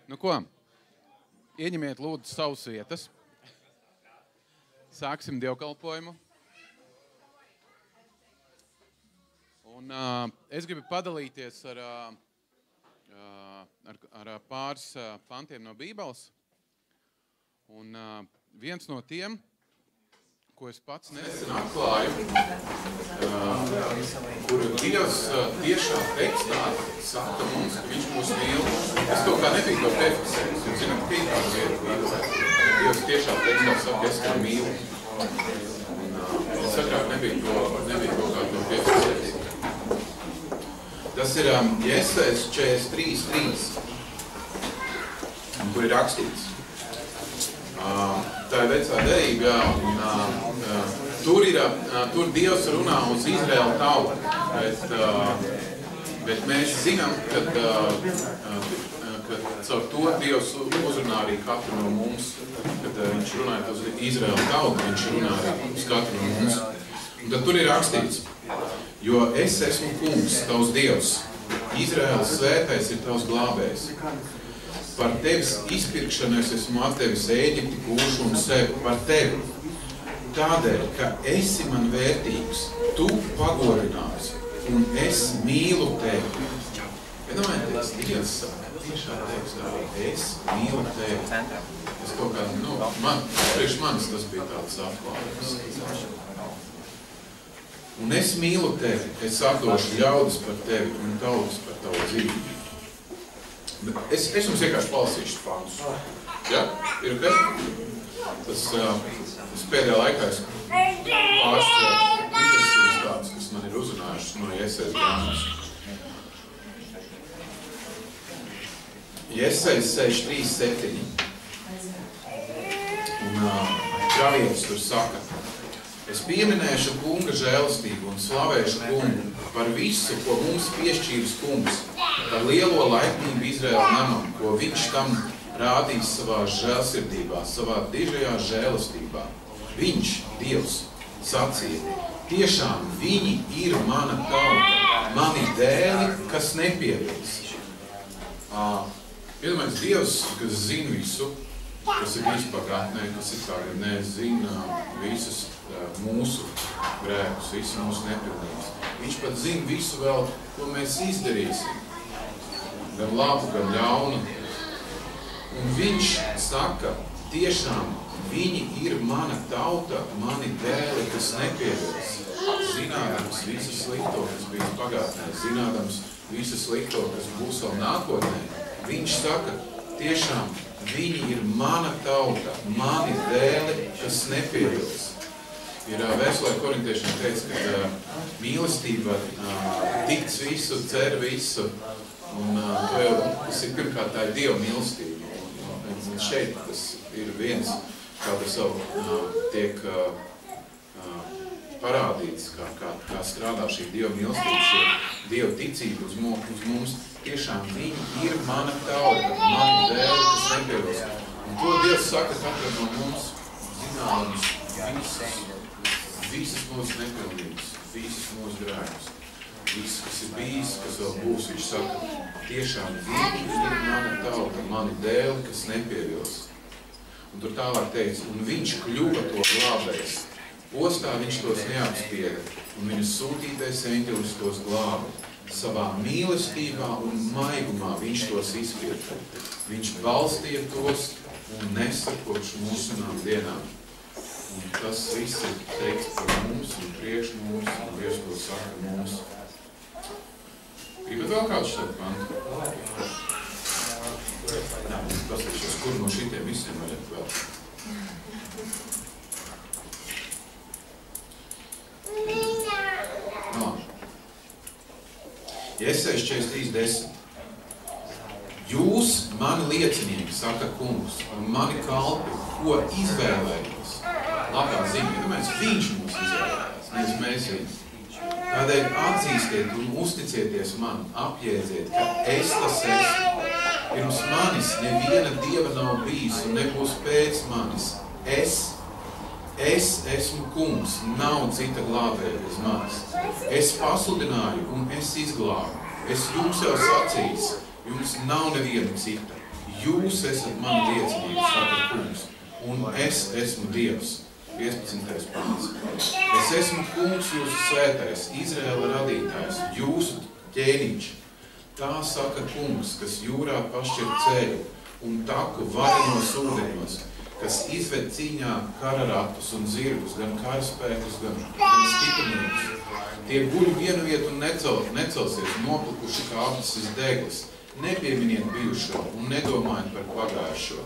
Nu ko, ieņemiet lūdzu savas vietas. Sāksim dievkalpojumu. Un es gribu padalīties ar pāris pantiem no Bībeles. Un viens no tiem, ko es pats nesen atklāju, kur Dievs tiešā tekstā saka mums, ka viņš mūs mīl. Es kaut kā nebiju to piefiksējis, jo zinām, ka ir kāda vieta Bībelē. Dievs tiešā tekstā saka, es tevi mīlu. Es agrāk nebiju kaut kā to piefiksējis. Tas ir Jesais 43:3, kur ir rakstīts. Tā ir vecā derība, un tur Dievs runā uz Izraēla tautu, bet mēs zinām, ka caur to Dievs uzrunā arī katru no mums, kad viņš runāja uz Izraēla tautu, viņš runā arī uz katru no mums. Un tad tur ir rakstīts, jo es esmu kungs, tavs Dievs, Izraēlas svētais ir tavs glābējs. Par tevis izpirkšanu es esmu atdevis Ēģipti, Kūšu un sevi par tevi. Tādēļ, ka esi man vērtīgs, tu pagodināsi, un es mīlu tevi. Vienojieties, Dievs saka, tiešā tekstā, es mīlu tevi. Es kaut kā, priekš manis tas bija tāds atklājums. Un es mīlu tevi, es atdošu ļaudis par tevi un tautas par tavu dzīvi. Es jums vienkārši palasīšu pantus. Ja? Ir ok? Tas pēdējā laikā es pāris interesības tāds, kas man ir uzrunājušas no Jesais grāmatas. Jesais 63:7. Un pravietis tur saka, es pieminēšu kunga žēlastību un slavēšu kungu par visu, ko mums piešķīris kungs, par lielo laipnību Izraēla namam, ko viņš tam rādīs savā žēlsirdībā, savā dižajā žēlastībā. Viņš, Dievs, sacīja, tiešām viņi ir mana tauta, mani dēli, kas nepievils. Iedomājies, Dievs, kas zina visu, kas ir bijis pagātnē, kas ir tagadnē, zina visus mūsu grēkus, visu mūsu nepilnības. Viņš pat zina visu vēl, ko mēs izdarīsim. Gan labu, gan ļaunu. Un viņš saka, tiešām viņi ir mana tauta, mani dēli, kas nepievils. Zinādams visu slikto, kas bija pagātnē, zinādams visu slikto, kas būs vēl nākotnē. Viņš saka, tiešām viņi ir mana tauta, mani dēli, kas nepievils. Ir vēstulē korintiešiem teica, ka mīlestība tic visu, cer visu, un tas ir pirmkārt tā ir Dieva mīlestība. Un šeit tas ir viens, kā tas jau tiek parādīts, kā strādā šī Dieva mīlestība, Dieva ticība uz mums. Tiešām viņi ir mana tauta, mani dēli, kas nepievils. Un to Dievs saka katram no mums, zināms, visas mūsu nepilnības, visas mūsu grēkus, viss, kas ir bijis, kas vēl būs, viņš saka, tiešām viņi ir mana tauta, mani dēli, kas nepievils. Un tur tālāk teica, un viņš kļuva to glābējs. Ostā viņš tos neapspieda, un viņas sūtītais eņģelis tos glāba. Savā mīlestībā un maigumā viņš tos izpirka. Viņš balstīja tos un nesa kopš mūsunām dienām. Un tas viss ir teikts par mums un priekš mums, un Dievs to saka mums. Gribat vēl kādu šeit pantu? Jā, paskatīšos, kur no šitiem visiem vajag vēl. Jesais 43:10. Jūs, mani liecinieki, saka kungs, un mani kalpi, ko izvēlējos. Labā ziņa, viņš mūs izvēlējās, nevis mēs viņu. Tādēļ atzīstiet un uzticieties man, apjēdziet, ka es tas esmu. Pirms manis neviena dieva nav bijis un nebūs pēc manis. Es esmu kungs, nav cita glābēja bez manis. Es pasludināju un es izglābu. Es jums jau sacījis, Jums nav neviena cita. Jūs esat mani liecinieki, saka kungs, un es esmu Dievs. 15. pants. Es esmu kungs jūsu svētais, Izraēla radītājs, jūsu ķēniņš. Tā saka kungs, kas jūrā pašķir ceļu un taku varenos ūdeņos, kas izved cīņā kararatus un zirgus, gan karaspēkus, gan stiprniekus. Tie guļ vienu vietu un necelsies, noplikuši kā apsis deglis. Nepieminiet bijušo un nedomājiet par pagājušo.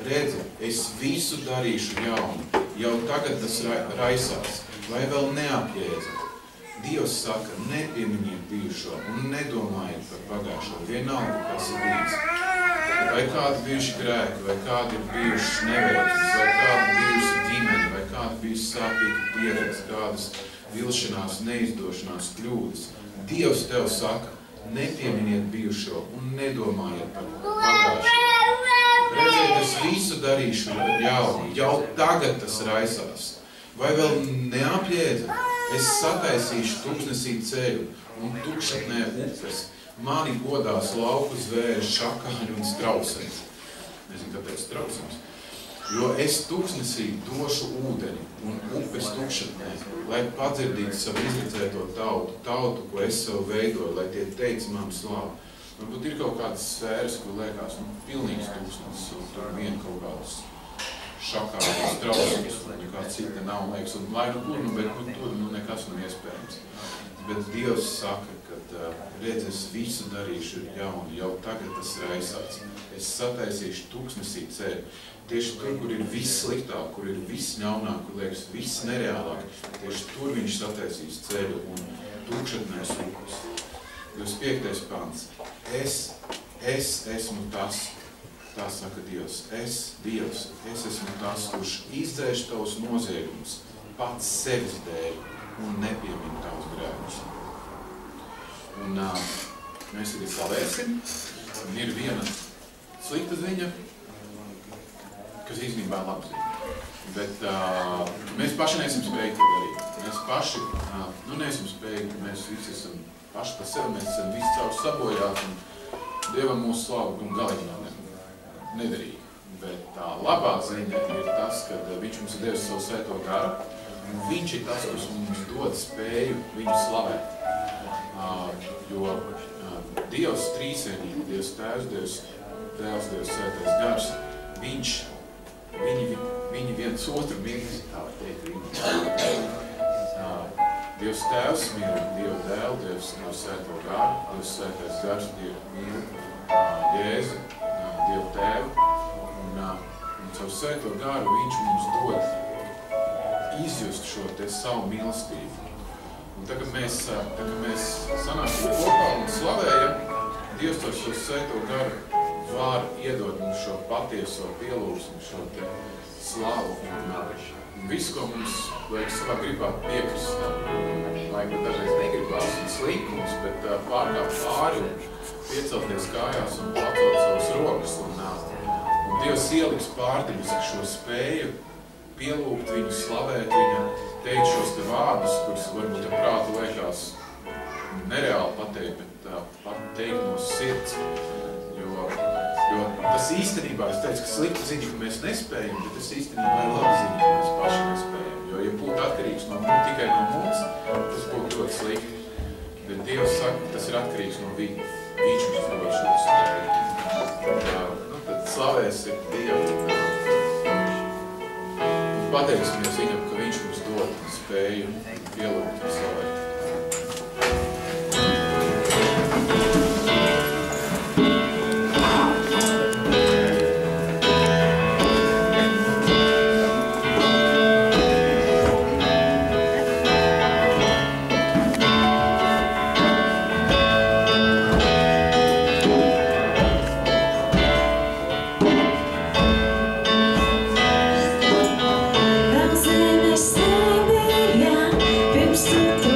Redzi, es visu darīšu jaunu, jau tagad tas raisās, vai vēl neapjēdza. Dievs saka, nepieminiet bijušo un nedomājiet par pagājušo, vienalga, kas ir bijis. Vai kādi bijuši grēki, vai kādi ir bijušas neveiksmes, vai kāda bijusi ģimene, vai kāda bijusi sāpīga pieredze, kādas vilšanās, neizdošanās, kļūdas. Dievs tev saka, nepieminiet bijušo un nedomājiet par pagājušo. Redziet, es visu darīšu jaunu, jau tagad tas raisās. Vai vēl neapjēdza? Es sataisīšu tūkstnesī ceļu un tukšatnē upes. Mani godās lauku zvēri, šakāļi un strausens. Nezinu, kāpēc strausens. Jo es tūkstnesī došu ūdeni un upes tukšatnē, lai padzirdītu savu izredzēto tautu, ko es sev veidoju, lai tie teica manu slavu. Varbūt ir kaut kādas sfēras, kur liekas, pilnīgs tūkstnesis, un tur vien kaut kādas šakāļi, strausens, un nekā cita nav, liekas, un lai kur, bet tur nekas nav iespējams. Bet Dievs saka, ka redz, es visu darīšu jaunu, jau tagad tas raisās. Es sataisīšu tūkstnesī ceļu. Tieši tur, kur ir viss sliktāk, kur ir viss ļaunāk, kur liekas viss nereālāk, tieši tur viņš sataisīs ceļu un tukšatnēs upes. 25. pants. Es esmu tas, tā saka Dievs. Dievs, es esmu tas, kurš izdzēš tavus noziegumus pats sevis dēļ un nepiemin tavus grēkus. Un mēs arī slavēsim. Un ir viena slikta ziņa, kas īstenībā ir laba ziņa. Bet mēs paši neesam spējīgi to darīt. Mēs paši neesam spējīgi, mēs visi esam paši par sevi, mēs esam visi caur sabojāti un Dievam mūsu slavu un galīgi nedarīgi. Bet tā labā ziņa ir tas, ka viņš mums ir devis savu svēto garu, un viņš ir tas, kas mums dod spēju viņu slavēt. Jo Dievs trīsvienīgi, Dievs Tēvs, Dievs Dēls, Dievs Svētais Gars, viņi viens otru mīl, tā var teikt, Dievs Tēvs mīl Dievu Dēlu, Dievs Svēto Garu, Dievs Svētais Gars mīl Jēzu, Dievu Tēvu, un caur Svēto Garu viņš mums dod izjust šo te savu mīlestību. Un tagad mēs sanākam kopā un slavējam, Dievs caur šo Svēto Garu var iedot mums šo patieso pielūgsmu, šo te slavu un visu, ko mums vajag savā gribā piekrist. Vajag dažreiz negribās un slinkums, bet pārkāpt pāri un piecelties kājās un pacelt savus rokas. Un Dievs ieliks pārdivis šo spēju pielūgt viņu, slavēt viņu, teikt šos te vārdus, kurus varbūt prātu liekas nereāli pateikt, bet pateikt no sirds. Jo tas īstenībā, es teicu, ka slikta ziņa, ka mēs nespējam, bet tas īstenībā ir laba ziņa, ka mēs paši nespējam. Jo, ja būtu atkarīgs tikai no mums, tas būtu ļoti slikti. Bet Dievs saka, ka tas ir atkarīgs no viņa. Viņš mums dod šo spēju. Tad slavēsim Dievu. Un pateiksimies viņam, ka viņš mums dod spēju pielūgt un slavēt. Pirms tu to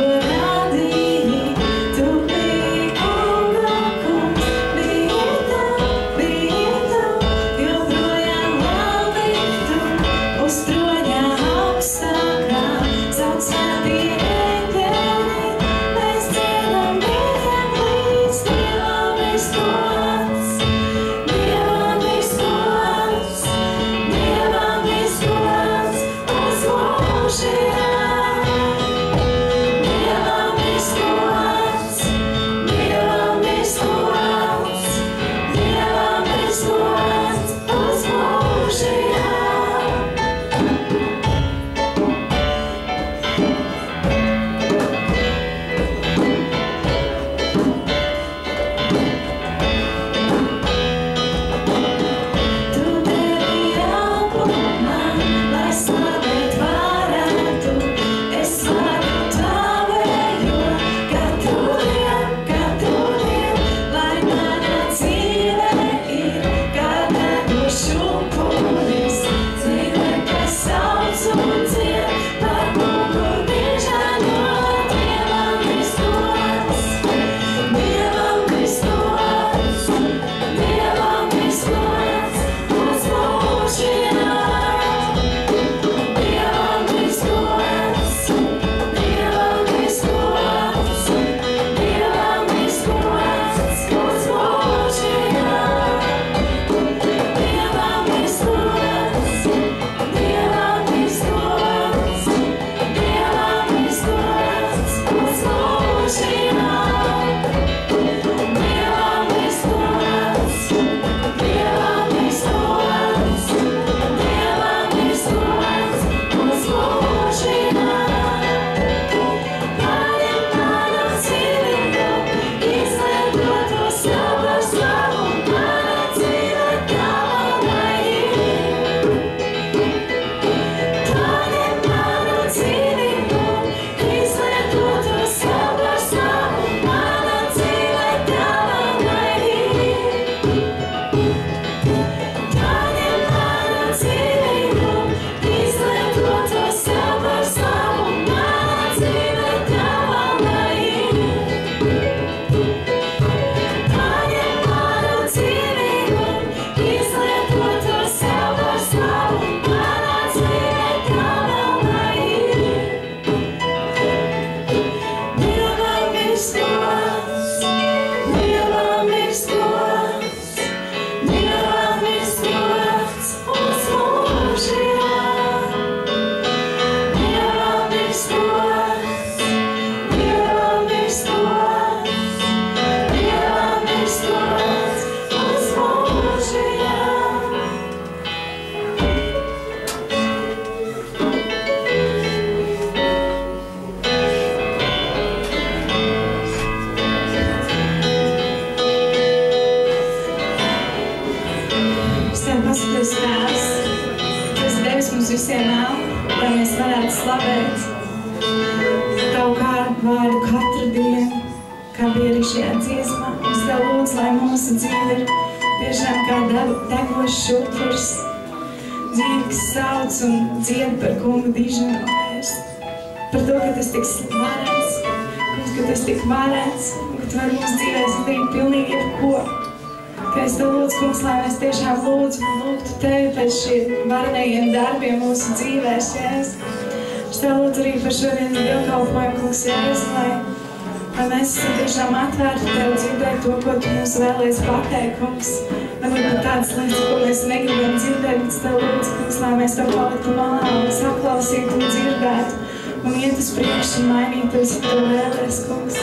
Mūsu Tēvs, kas devis mums visiem nav, lai mēs varētu slavēt Tavu vārdu katru dienu, kā bija arī šajā dziesmā. Es Tev lūdzu, lai mūsu dzīve ir tiešām kā degošs šupurs, dzīve, kas sauc un dzied par kungu dižanu, par to, ka tas tik varens, ka tas tik varens, un ka Tu vari mūsu dzīvēs darīt pilnīgi jebko. Ka es Tev lūdzu, kungs, lai mēs tiešām lūgtu Tevi pēc šiem varenajiem darbiem mūsu dzīvēs, Jēzus. Es Tev lūdzu arī par šodienas dievkalpojumu, kungs, Jēzus, lai mēs esam tiešām atvērti Tev dzirdēt to, ko Tu mums vēlies pateikt, kungs. Varbūt pat tādas lietas, ko mēs negribam dzirdēt, bet es Tev lūdzu, kungs, lai mēs Tev paliktu malā un saklausītu un dzirdētu un iet uz priekšu un mainītos, ja Tu vēlies, kungs.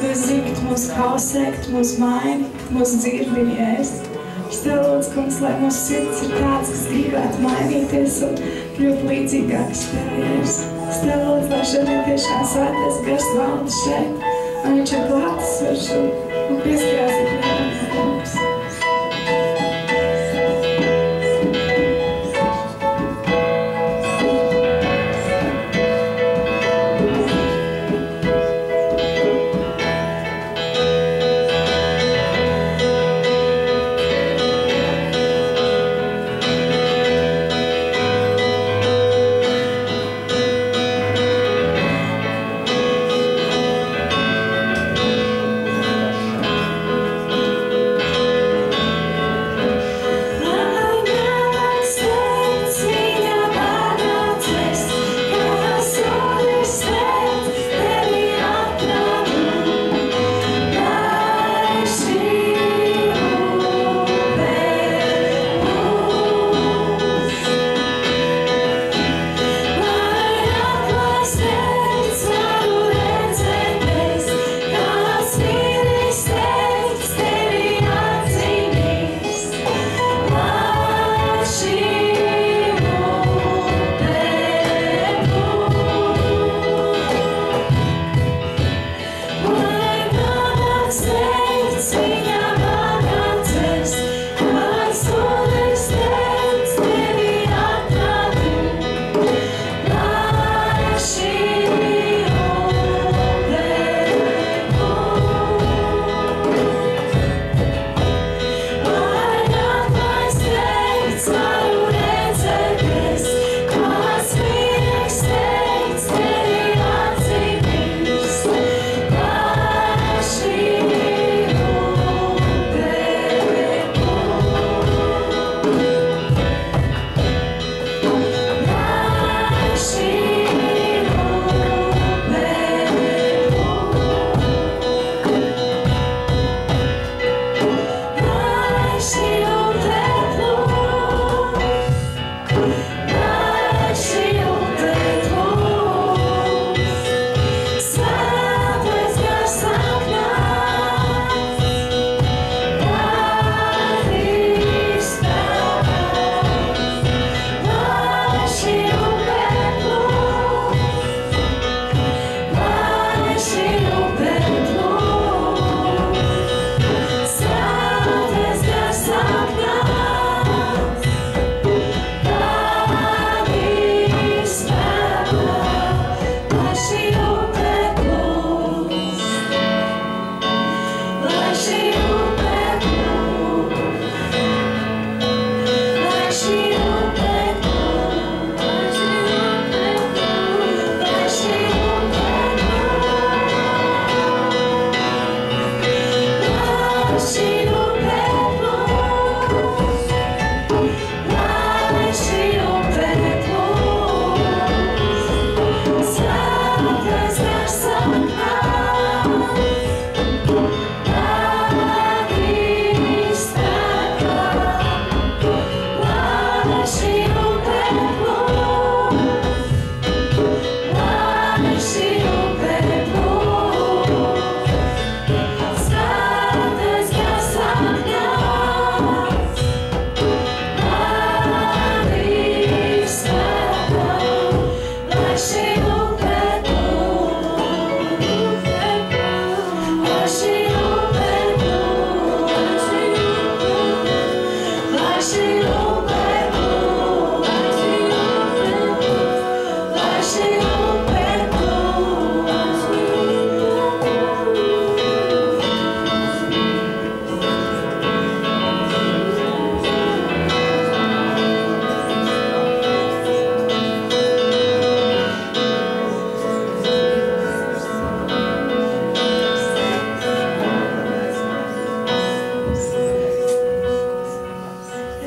Tu zini, ka Tu mūs kausē, ka Tu mūs maini, ka Tu mūs dzirdi, Jēzus. Es Tev lūdzu, kungs, lai mūsu sirds ir tāds, kas gribētu mainīties un kļūt līdzīgāks Tev, Jēzus. Es Tev lūdzu, lai šodien tiešām svētais gars valda šeit, un Viņš ir klātesošs un pieskarās ikvienam no mums.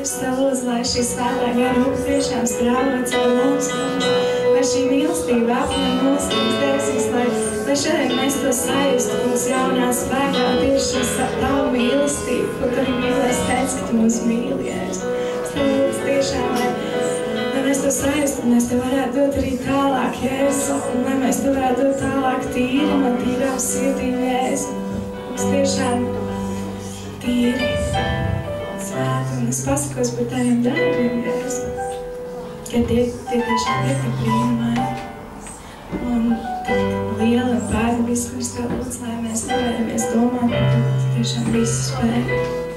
Es tev lūdzu, lai šī svētā garība tiešām strāvo caur mums, lai šī mīlestība apņem mūs, kungs, lai šodien mēs to sajustu, kungs, jaunā spēkā tieši šo tavu mīlestību, ko tu arī mīlēs teici, ka tu mūs mīlies. Es tev lūdzu tiešām, lai mēs to sajustu, un mēs te varētu dot arī tālāk, Jēzu, un lai mēs te varētu dot tālāk tīri no tīrām sirdīm, Jēzu. Kungs, tiešām tīri. Un es pasakos par tādiem darbiem, Jēzu, ka tie tiešām ir tik brīnumaini un tik lieli un pārdabiski, kurus tev lūdzu, lai mēs nevēramies domāt, ka tu tiešām visu spēj.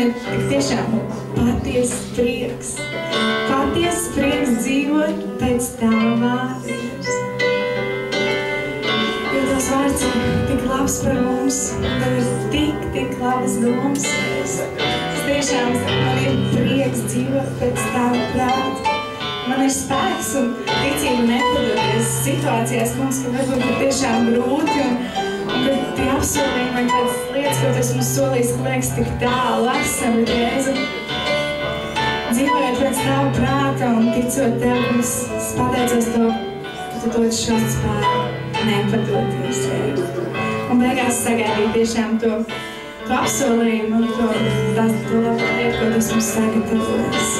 ir tik tiešām patiesas prieks. Patiesas prieks dzīvot pēc Tava vārda. Jo Tavs vārds ir tik labs par mums, Tev ir tik labas domas. Es tiešām, man ir prieks dzīvot pēc Tava prāta. Man ir spēks un ticība nepadoties situācijās, kungs, ka varbūt ir tiešām grūti un kad tie apsolījumi vai kādas lietas, ko Tas mums solīs, ka liekas tik tālu esam, bet Jēzu, dzīvojot pēc Tava prāta un ticot Tev, kungs, es pateicos Tev, ka Tu dod šo spēku nepadoties, Jēzu. Un beigās sagaidīt tiešām to apsolījumu un to labo lietu, ko Tas mums sagatavojas.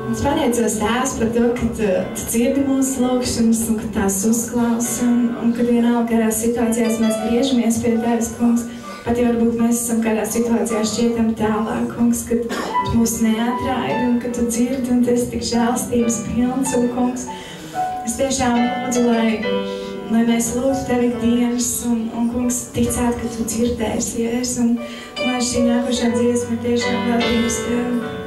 Es pateicos Tēvs par to, ka Tu dzirdi mūsu lūgšanas un ka tās uzklausi un kad vienalga kādās situācijās mēs griežamies pie Tevis, kungs, pat ja varbūt mēs esam kādā situācijā šķietam tālāk, kungs, kad Tu mūs neatraidi un ka Tu dzirdi un Tu esi tik žēlstības pilns un, kungs, es tiešām lūdzu, lai mēs lūgtu Tevi ikdienas un, kungs, ticētu, ka Tu dzirdēsies un lai šī nākošā dziesma tiešām veltības Tev.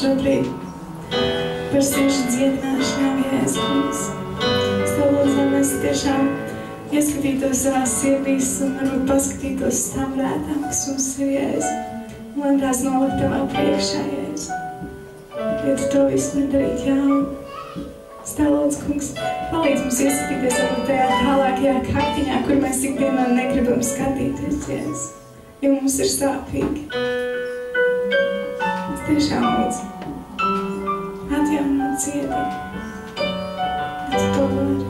šobrīd par sirds dziedināšanām, Jēzus kungs. Es Tev lūdzu, lai mēs tiešām ieskatītos savās sirdīs un varbūt paskatītos uz tām lietām, kas mums ir, Jēzus. Un lai tās nolikt Tevā priekšā, Jēzus. Ja Tu to visu nedarīt jaunu. Es Tev lūdzu, kungs, palīdz mums ieskatīties varbūt tajā tālākajā kartiņā, kur mēs ikdienā negribam skatīties, Jēzus. Jo mums ir sāpīgi. Es tiešām lūdzu. Atjaunot dziedību. Ja Tu to vari.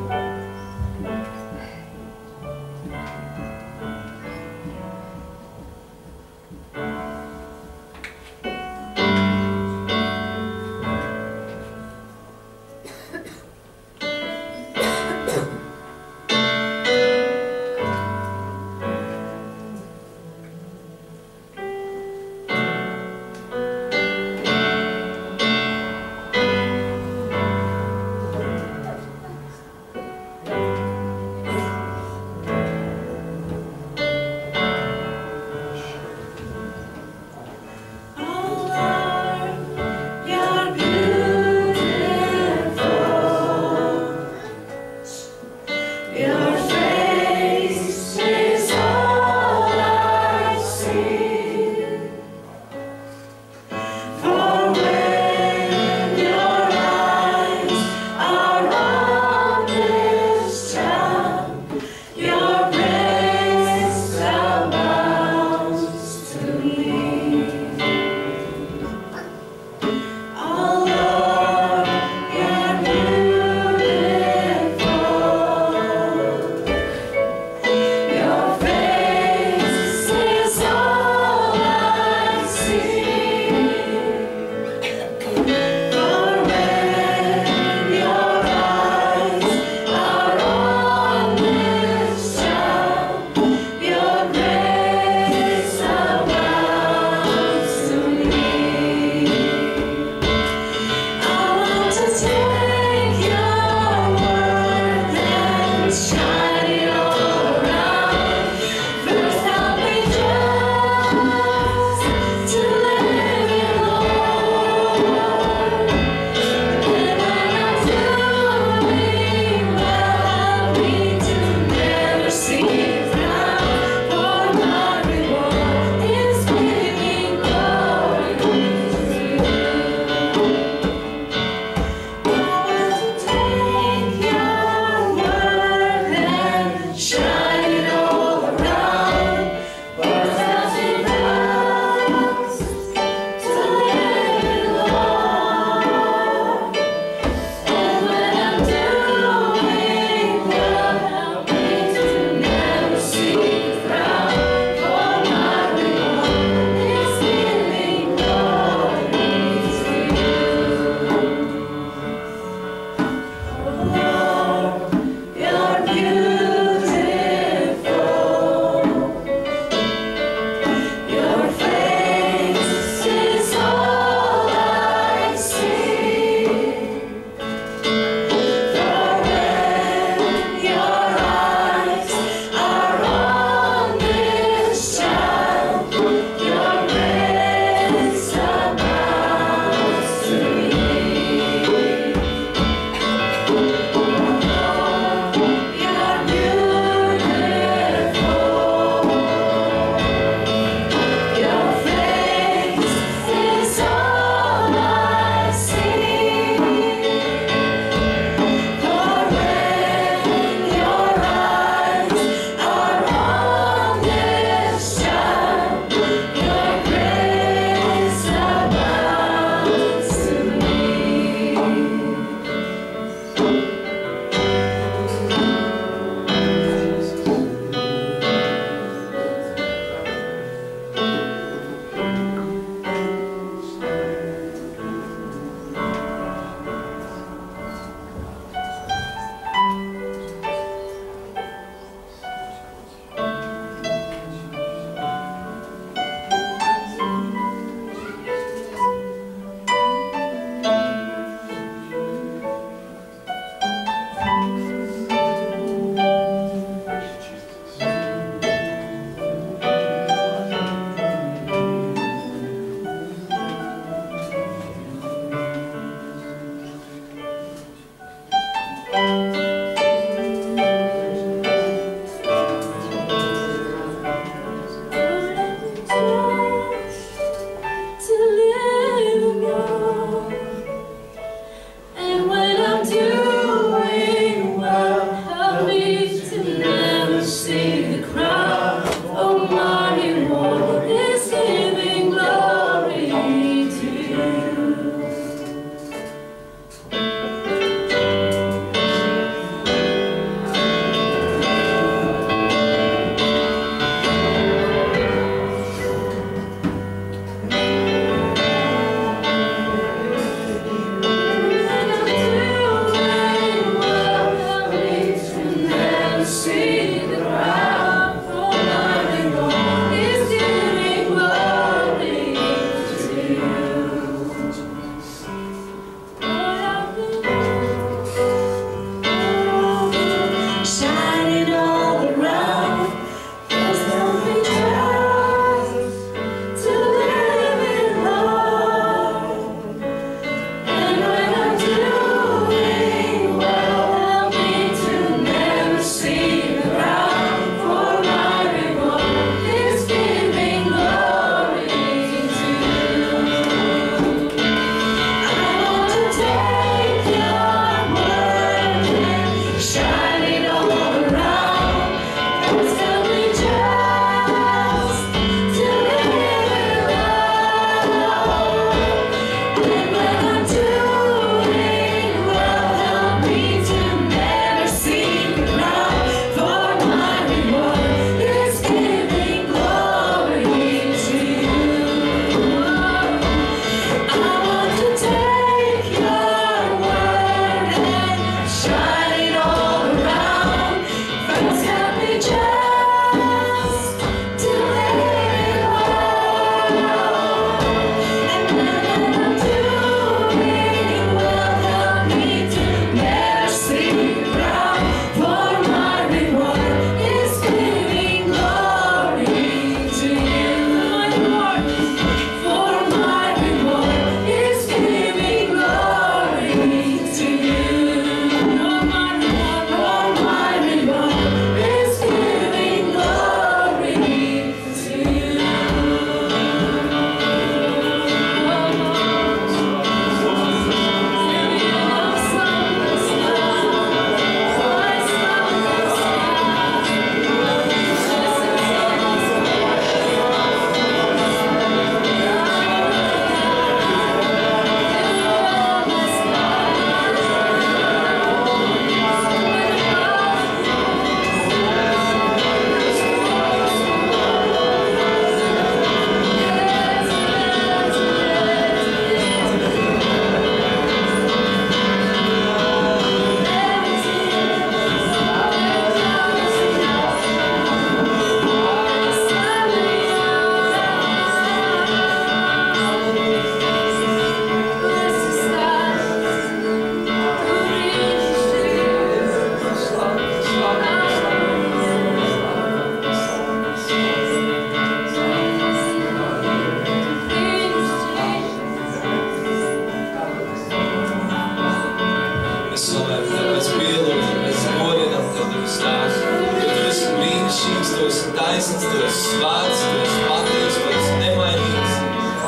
Tu esi taisns, Tu esi svēts, Tu esi patiesis, Tu esi nemainīgs.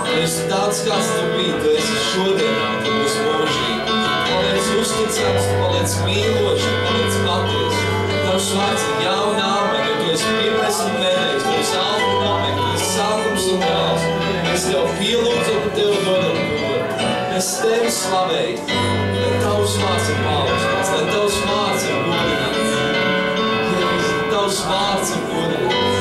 Tu esi tāds, kāds Tu biji, Tu esi šodienā, Tu būsi mūžīgi. Paliec uzticams, Tu paliec mīlošs, Tu paliec patiesi. Tavs vārds ir jauna āmen, jo Tu esi pirmais un pēdējais, Tu esi alfa un omega, Tu esi sākums un gals. Mēs Tev pielūdzam un Tev dodam godu. Mēs Tevi slavējam, lai Tavs vārds ir paaugstināts, lai Tavs vārds ir godināts. Tavs vārds ir godināts.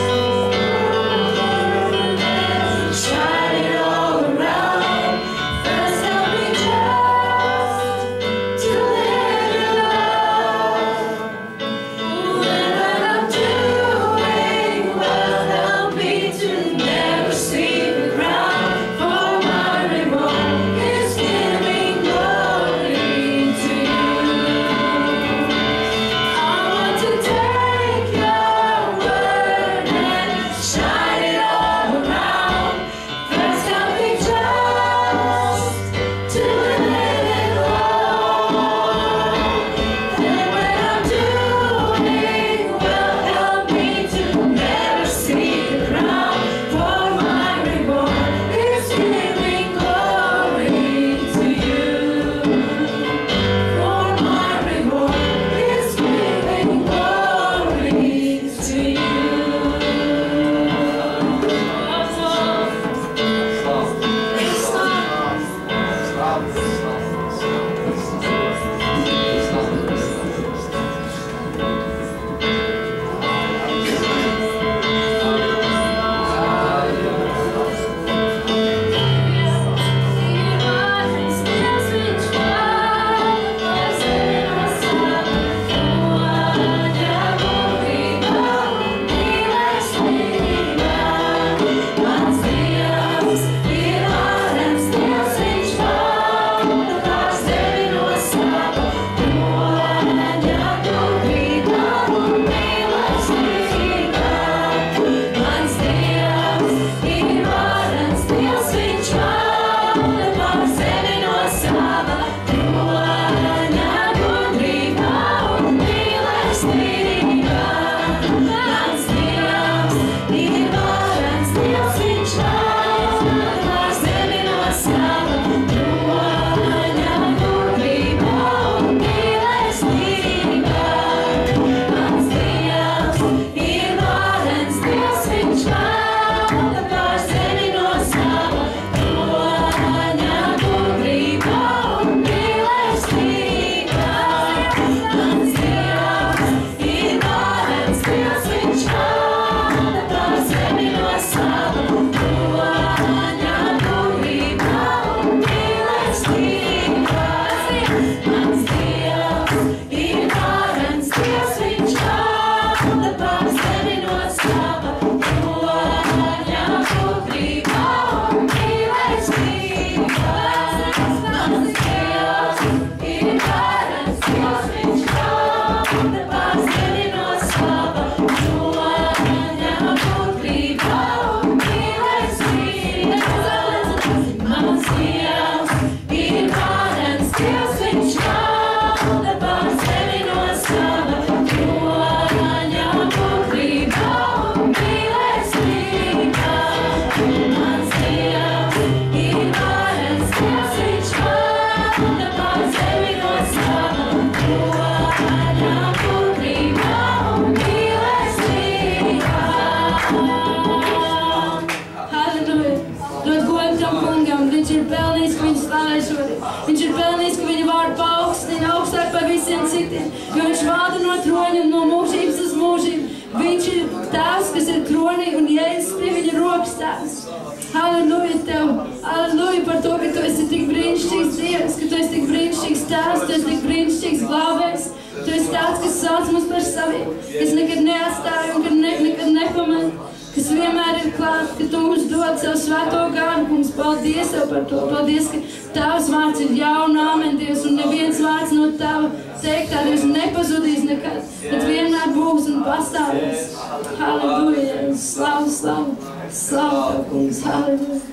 Halleluja Tev, halleluja par to, ka Tu esi tik brīnišķīgs Dievs, ka Tu esi tik brīnišķīgs Tēvs, Tu esi tik brīnišķīgs glābējs, Tu esi tāds, kas sauc mums par saviem, kas nekad neatstāja un nekad nepamet, kas vienmēr ir klāt, ka Tu mums dod savu svēto gāru, mums paldies Tev par to, paldies, ka Tavs vārds ir jauna, āmen Dievs, un neviens vārds no Tava teiktā Dievs nepazudīs nekad, bet vienmēr būs un pastāvēs. Halleluja, slavu, slavu, slavu Tev, kungs, halleluja.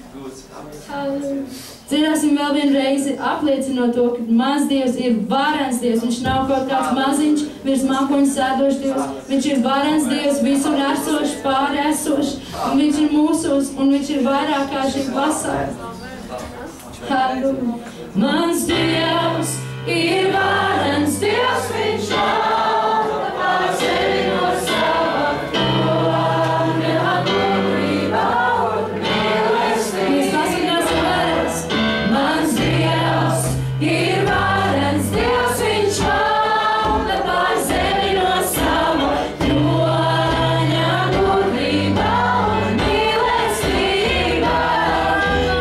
Halleluja. Dziedāsim vēl vienu reizi, apliecinot to, ka maz Dievs ir varens Dievs. Viņš nav kaut kāds maziņš, virs mākoņu sēdošs Dievs. Viņš ir varens Dievs, visur esošs, esošs, un viņš ir mūsos, un viņš ir vairāk kā šī pasaule. Halleluja. Mans Dievs ir varens Dievs, viņš valda pār sevi no sava kroņa gudrībā un mīlestības. Mans Dievs ir varens Dievs, viņš valda pār sevi no sava kroņa gudrībā un mīlestībā.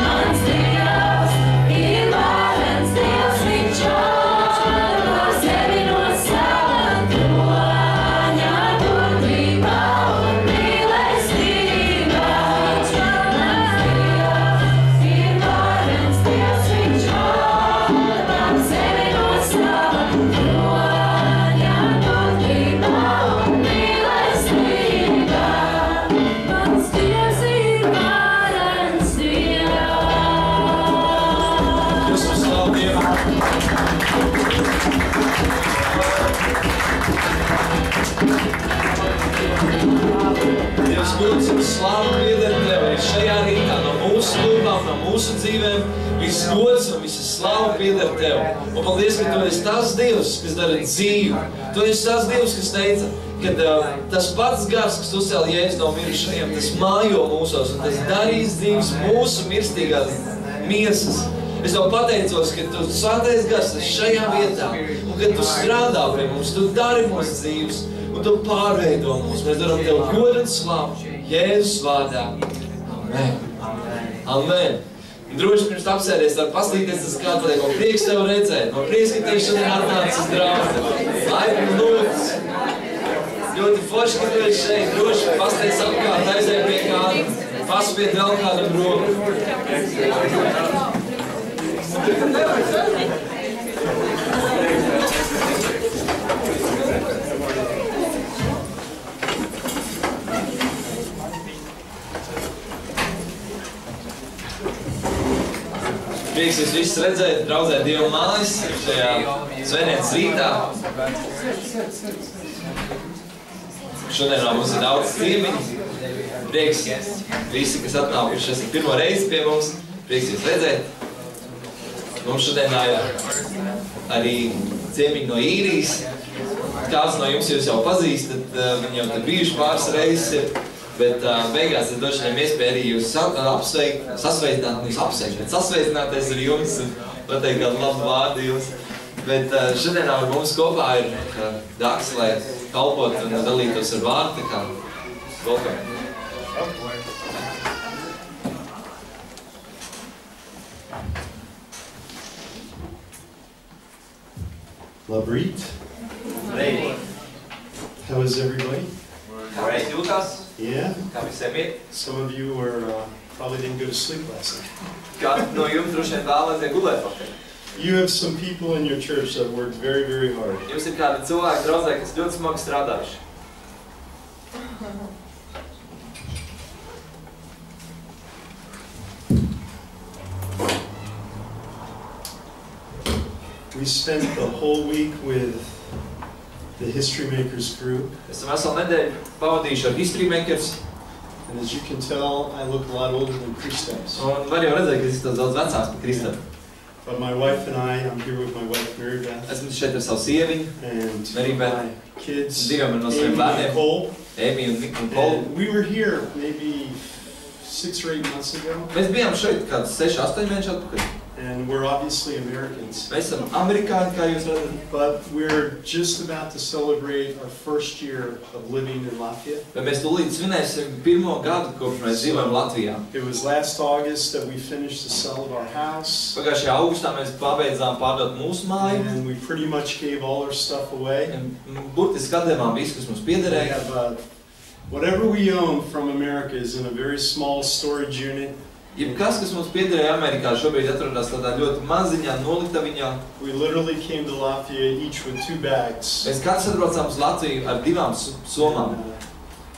Mans Dievs ir varens Dievs, viņš valda pār sevi no sava kroņa gudrībā un mīlestībā. Mans Dievs ir varens Dievs, viņš valda pār sevi no sava kroņa gudrībā un mīlestībā. Mans Dievs ir varens Dievs. Kristus slavu Dievu. Dievs gods un slavu pieder Tev arī šajā rītā no mūsu lūpām, no mūsu dzīvēm. Viss gods un visa slava pieder Tev. Un paldies, ka Tu esi tas Dievs, kas dara dzīvi. Tu esi tas Dievs, kas teica, ka tas pats gars, kas uzcēla Jēzus no mirušajiem, tas mājo mūsos un tas darīs dzīves mūsu mirstīgās miesas. Es Tev pateicos, ka Tu svētais gars esi šajā vietā un ka Tu strādā pie mums, Tu dari mūsu dzīves un Tu pārveido mūs. Mēs daram Tev godu un slavu Jēzus vārdā. Amen. Amen. Droši pirms apsēdies, var pastīties uz kādu, pateikt, man prieks Tev redzēt, man prieks, ka Tev šodien atnācis uz draugu. Laipni lūdzu. Ļoti forši, ka Tu esi šeit. Droši pastīties apkārt, aizēj pie kāda, paspied vēl kādam roku. Prieks jūs visus redzēt, draudzēt Dieva mājas šajā svētdienas rītā. Šodien mums ir daudz ciemiņu. Prieks visi, kas atnākuši, esat pirmo reizi pie mums. Prieks jūs redzēt. Mums šodien ir arī ciemiņi no Īrijas. Kāds no jums jūs jau pazīstat, viņi jau te bijuši pāris reizes. Bet beigās es došu viņiem iespēju arī jūs sasveicināties ar jums un pateikt kādu labu vārdu jums. Bet šodienā ar mums kopā ir Dāks, lai kalpot un dalītos ar vārdu. Tā kā welcome. Labrīt. How is everybody? Great, jūtās? Yeah. Kā visiem ir? Some of you probably didn't go to sleep last night. Kādi no jums droši vien vēlaties gulēt vakar? You have some people in your church that worked very, very hard. Jums ir kādi cilvēki draudzē, kas ļoti smagi strādājuši. We spent the whole week with the History Makers group. Esam veselu nedēļu pavadījuši ar History Makers. And as you can tell, I look a lot older than Kristaps. Un var jau redzēt, ka es esmu daudz vecāks par Kristap. But my wife and I'm here with my wife, Mary Beth. Esmu šeit ar savu sieviņu, And Mary Beth. my kids, Diviem no Amy saviem and bērniem, Cole. Amy un Cole. And we were here maybe 6 or 8 months ago. Mēs bijām šeit kādus 6-8 mēnešus atpakaļ. And we're obviously Americans. Mēs esam amerikāņi, kā jūs redzat. But we're just about to celebrate our first year of living in Latvia. Bet mēs tūlīt svinēsim pirmo gadu, kopš mēs dzīvojam Latvijā. It was last August that we finished the sale of our house. Pagājušajā augustā mēs pabeidzām pārdot mūsu māju. And we pretty much gave all our stuff away. Burtiski atdevām visu, kas mums We piederēja. have, whatever we own from America is in a very small storage unit. Jebkas, kas mums piederēja Amerikā, šobrīd atrodas tādā ļoti maziņā noliktaviņā. We literally came to Latvia each with 2 bags. Mēs kāds atbraucām uz Latviju ar 2 somām.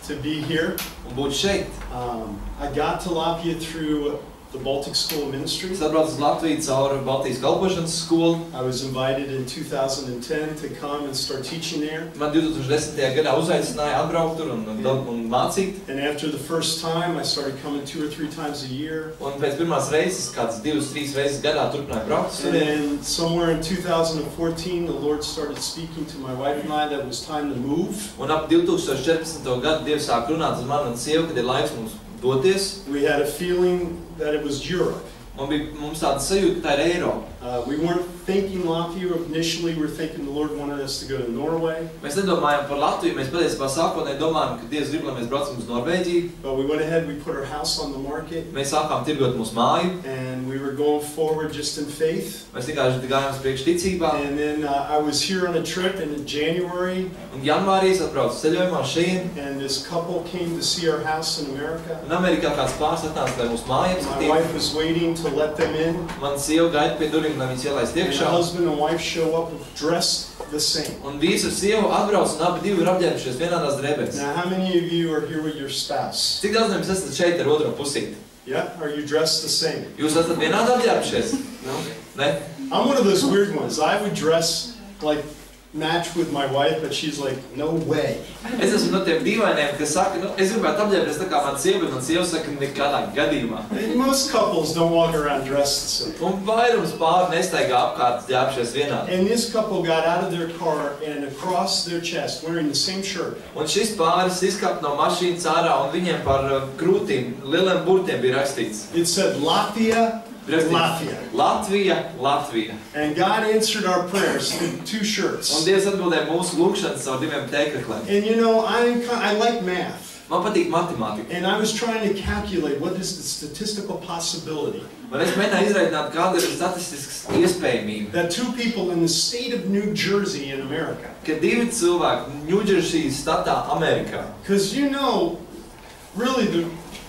To be here. Un būt šeit. I got to Latvia through the Baltic School of Ministry. Es atbraucu uz Latviju caur Baltijas kalpošanas skolu. I was invited in 2010 to come and start teaching there. Man 2010. Gadā uzaicināja atbraukt tur un mācīt. And after the first time, I started coming 2 or 3 times a year. Un pēc pirmās reizes, kāds 2-3 reizes gadā turpināja braukt. And then somewhere in 2014, the Lord started speaking to my wife and I that it was time to move. Un ap 2014. Gadu Dievs sāk runāt uz mani un sievu, kad ir laiks mums doties. We had a feeling that it was Europe. Mums tāda sajūta, ka tā ir Eiropa. We weren't thinking Latvia initially. We were thinking the Lord wanted us to go to Norway. Mēs nedomājam par Latviju, mēs patiesībā sākotnēji domājam, ka Dievs grib, lai mēs braucam uz Norvēģiju. But we went ahead, we put our house on the market. Mēs sākām tirgot mūsu māju. And we were going forward just in faith. Mēs vienkārši gājām uz priekšu ticībā. And then I was here on a trip in January. Un janvārī es atbraucu ceļojumā šeit. And this couple came to see our house in America. Un Amerikā kāds pāris atnāca, lai mūsu māju apskatītu. My wife was waiting to let them in. Man sieva gaida pie durvīm, lai viņas ielaist And iekšā. the husband and wife show up dressed the same. Un vīrs ar sievu atbrauc un abi divi ir apģērbušies vienādās drēbēs. Now, how many of you are here with your spouse? Cik daudz no jums esat šeit ar otro pusīti? Yeah? Are you dressed the same? Jūs esat vienādi apģērbušies? No? Ne? I'm one of those weird ones. I would dress like match with my wife, but she's like, no way. Es esmu no tiem dīvainiem, kas saka, es gribētu apģērbties tā kā man sieva, bet man sieva saka, nekādā gadījumā. And most couples don't walk around dressed the same. Un vairums pāri nestaigā apkārt ģērbšies vienādi. And this couple got out of their car and across their chest, wearing the same shirt. Un šis pāris izkāpa no mašīnas ārā un viņiem par krūtīm, lieliem burtiem bija rakstīts. It said Latvia, Latvia. Latvija, Latvija. And God answered our prayers in 2 shirts. Un Dievs atbildēja mūsu lūgšanas ar 2 tēkreklēm. And you know, I like math. Man patīk matemātika. And I was trying to calculate what is the statistical possibility. Un es mēģināju izrēķināt, kāda ir statistiskas iespējamība. That 2 people in the state of New Jersey in America. Ka 2 cilvēki Ņūdžersijas statā Amerikā. Because you know, really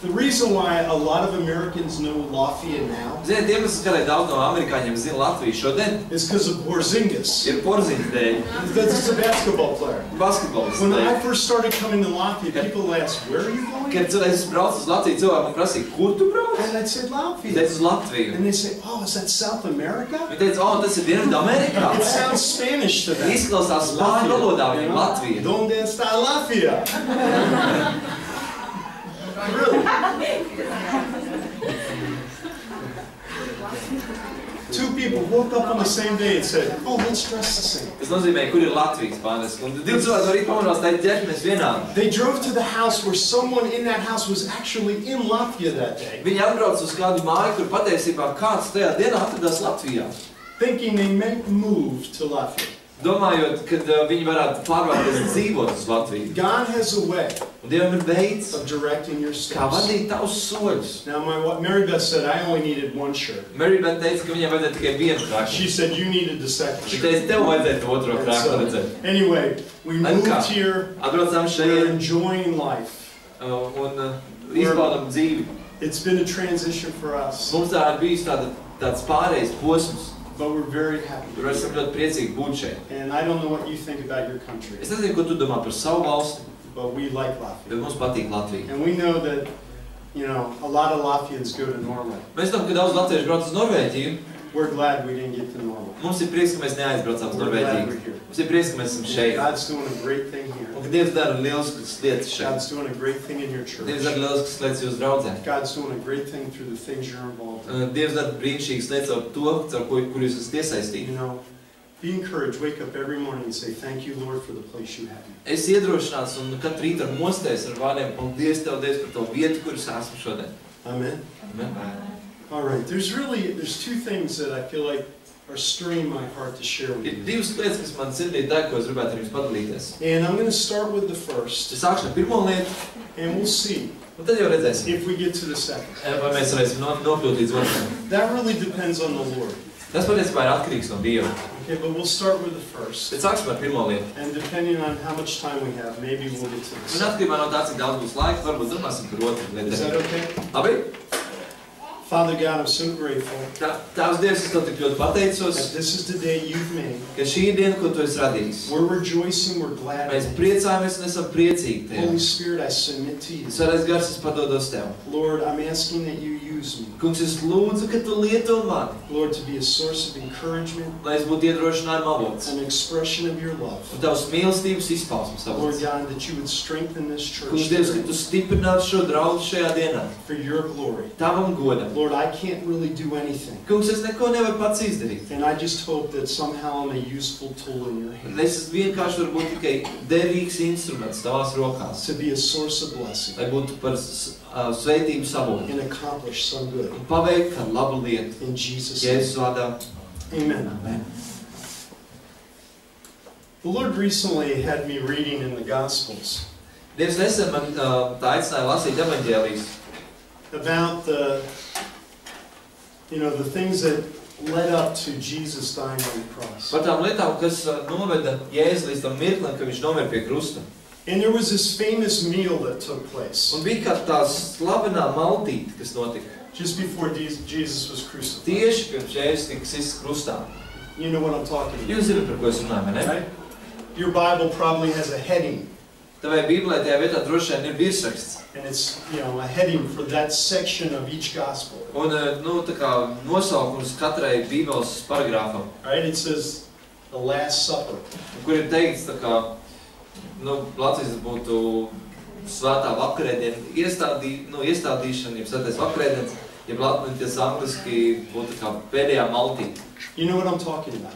the reason why a lot of Americans know Latvia now Ziniet, iemesls, kādēļ daudz no amerikāņiem zina Latviju šodien, is because of Porzingis. ir Porziņas dēļ. That's a basketball player. Basketbols When I dēļ. first started coming to Latvia, people asked, where are you going? Kad es braucu uz Latviju, cilvēki man prasīja, kur tu brauc? And I said, Es Latvia. teicu, uz Latviju. And they say, oh, is that South America? Viņi teica, tas ir Dienvidu Amerikā. It sounds Spanish to them. Izklausās spāņu valodā viņam Latvija. Donde está Latvia? Really? 2 people woke up on the same day and said, oh, let's dress the same. Tas nozīmē, kur ir Latvijas spāniski. Un 2 cilvēki no rīta pamanās, teica, ģērbamies vienādi. They drove to the house where someone in that house was actually in Latvia that day, Viņi atbrauc uz kādu māju, kur patiesībā kāds tajā dienā atradās Latvijā. thinking they might move to Latvia. Domājot, kad viņi varētu pārvērties dzīvot uz Latviju. God has a way Un Dievam ir veids, of directing your kā steps. vadīt tavus soļus. Now, Mary Beth said, I only needed 1 shirt. Mary Beth teica, ka viņai vajadzēja tikai vienu She krāklu. said, you needed the second Viņa shirt. teica, tev vajadzēja otro And krāklu so, redzēt. anyway, we Un moved kā? here, Atbraucām we're šeit enjoying life. un izbaudām dzīvi. It's been a transition for us, Mums tā ir bijis tāds pārējais posms. but we're very happy. Tur esam ļoti priecīgi būt šeit. And I don't know what you think about your country, Es nezinu, ko tu domā par savu valsti, but we like Latvia. bet mums patīk Latvija. And we know that, you know, a lot of Latvians go to Norway. Mēs zinām, ka daudz latviešu brauc uz Norvēģiju. We're glad we didn't get to Norway. Mums ir prieks, ka mēs neaizbraucām uz We're glad Norvēģiju. we're here. Mums ir prieks, ka mēs esam šeit. God's doing a great thing here. Un ka Dievs dara lieliskas lietas šeit. God's doing a great thing in your church. Dievs dara lieliskas lietas jūsu draudzē. God's doing a great thing through the things you're involved in. Dievs dara brīnišķīgas lietas ar to, kur jūs esat iesaistīti. You know, be encouraged. Wake up every morning and say, thank you, Lord, for the place you have me. Es iedrošināts un katru rītu ar mosties ar vārdiem, paldies Tev, Dievs, par to vietu, kur es esmu šodien. Amen. Amen. All right. There's 2 things that I feel like are stirring my heart to share with Ir you. 2 lietas, kas man sirdī deg, ko es gribētu ar jums padalīties. And I'm going to start with the first, Es sākšu ar pirmo lietu, and we'll see un tad jau redzēsim, if we get to the second. vai mēs varēsim nokļūt līdz otram. That really depends on the Lord. Tas patiesībā ir atkarīgs no Dieva. Okay, but we'll start with the first. Bet sāksim ar pirmo lietu. And depending on how much time we have, maybe we'll get to the Un second. atkarībā no tā, cik daudz būs laika, varbūt runāsim par otru Is that lietu. okay? Labi? Father God, I'm so grateful Tavs Dievs, es Tev tik ļoti pateicos, that this is the day you've made. ka šī ir diena, ko Tu esi radījis. We're rejoicing, we're glad. Mēs priecājamies un esam priecīgi Holy Tev. Spirit, I submit to you. Svētais Gars, es padodos Tev. Lord, I'm asking that you use use me. Kungs, es lūdzu, ka tu lieto mani, Lord, to be a source of encouragement, lai es būtu iedrošinājuma avots. an expression of your love. Un tavs mīlestības izpausmes Lord avots. God, that you would strengthen this Kungs, church Dievs, ka today tu stiprinātu šo draugu šajā dienā. for your glory. Tavam godam. Lord, I can't really do anything. Kungs, es neko nevaru pats izdarīt. And I just hope that somehow I'm a useful tool in your Un hands es vienkārši varu būt tikai derīgs instruments tavās rokās, to be a source of blessing lai būtu par sveitību savotu. and accomplish some good. Un paveikt kādu labu lietu. In Jesus' name. Jēzus vārdā. Amen. Amen. The Lord recently had me reading in the Gospels Dievs nesen man tā aicināja lasīt evaņģēlijas about the things that led up to Jesus dying on the cross. par tām lietām, kas noveda Jēzu līdz tam mirklim, ka viņš nomira pie krusta. And there was this famous meal that took place Un bija kā tā slavenā maltīte, kas notika just before Jesus was crucified. tieši pirms Jēzus tika sists krustā. You know what I'm talking about, Jūs zināt, par ko es runāju, vai ne? right? Your Bible probably has a heading, Tavai Bībelē tajā vietā droši vien ir virsraksts. and it's a heading for that section of each Gospel. Un, tā kā nosaukums katrai Bībeles paragrāfam, Right? It says the Last Supper. kur ir teikts, tā kā, Latvijas būtu svētā vakarēdiena iestādīšana, jeb svētais vakarēdienas, jeb latviņas angliski būtu kā pēdējā maltīte. You know what I'm talking about.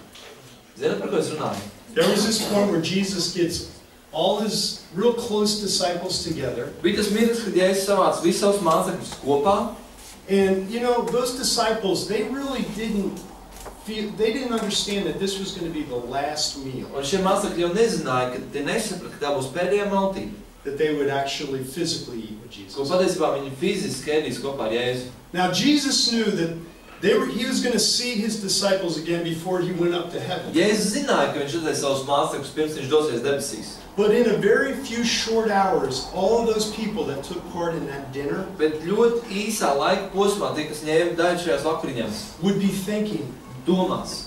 Zināt, par ko es runāju? There was this point where Jesus gets all his real close disciples together. Bija tas mirklis, kad Jēzus savāca visus savus mācekļus kopā, And those disciples, they really didn't understand that this was going to be the last meal, un šie mācekļi jau nezināja, ka tie nesaprata, ka tā būs pēdējā maltīte, that they would actually physically eat with ko Jesus. patiesībā viņi fiziski ēdīs kopā ar Jēzu. Now Jesus knew that he was going to see his disciples again before he went up to heaven. Jēzus zināja, ka viņš redzēs savus mācekļus pirms viņš dosies debesīs. But in a very few short hours, all of those people that took part in that dinner Bet ļoti īsā laika posmā tie, kas ņēma daļu šajās vakariņās, would be thinking, domās,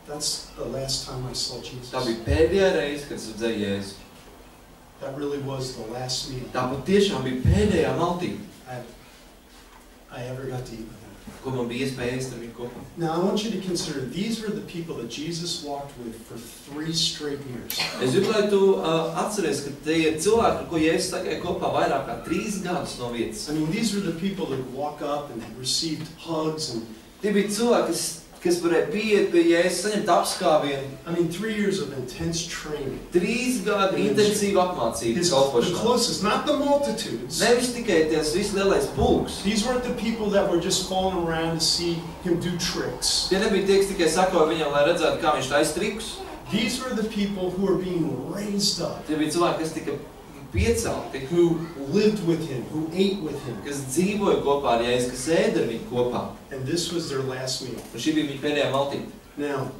that's the last time I saw Jesus. tā bija pēdējā reize, kad es redzēju Jēzu. That really was the last meal Tā patiešām bija pēdējā maltīte, I ever got to eat with him. ko man bija iespēja ēst ar viņu kopā. Now I want you to consider, these were the people that Jesus walked with for 3 straight years. Es gribu, lai tu atceries, ka tie ir cilvēki, ar ko Jēzus staigāja kopā vairāk kā 3 gadus no vietas. I mean, these were the people that would walk up and had received hugs and, Tie bija cilvēki, kas varēja pieiet pie Jēzus, saņemt apskāvienu. 3 years of intense training. 3 gadu intensīva apmācība The kalpošanā. closest, not the multitudes. Nevis tikai ties viss lielais pulks. These weren't the people that were just following around to see him do tricks. Tie nebija tie, kas tikai sakoja viņam, lai redzētu, kā viņš taisa trikus. These were the people who were being raised up, Tie bija cilvēki, kas tika piecelti, who lived with him, who ate with him. kas dzīvoja kopā ar Jēzu, kas ēda ar viņu kopā. And this was their last meal. Un šī bija viņa pēdējā maltīte. Now,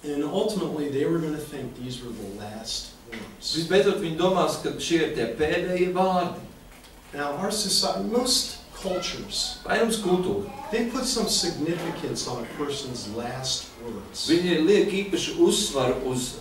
and ultimately they were going to think these were the last words. Visbeidzot, viņi domās, ka šie ir tie pēdējie vārdi. Now, our society, most cultures, Vairums kultūra. they put some significance on a person's last words. Viņi liek īpašu uzsvaru uz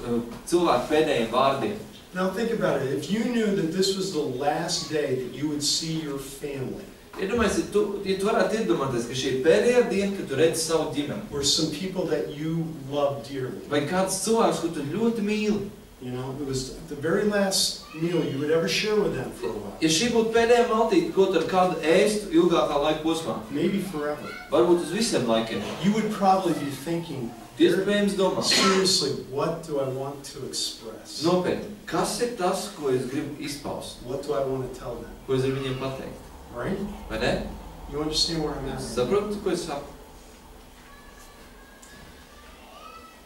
cilvēku pēdējiem vārdiem. Now think about it. If you knew that this was the last day that you would see your family, Iedomājies, ja tu varētu iedomāties, ka šī ir pēdējā diena, kad tu redzi savu ģimeni. or some people that you love dearly, Vai kāds cilvēks, ko tu ļoti mīli. it was the very last meal you would ever share with them for a while, Ja šī būtu pēdējā maltīte, ko tu ar kādu ēstu ilgākā laika posmā, maybe forever, varbūt uz visiem laikiem, you would probably be thinking, iespējams domā, seriously, what do I want to express? nopietni, kas ir tas, ko es gribu izpaust, What do I want to tell them? ko es gribu viņiem pateikt, Right? vai ne? You understand where I'm at? Saprotu, ko es saku?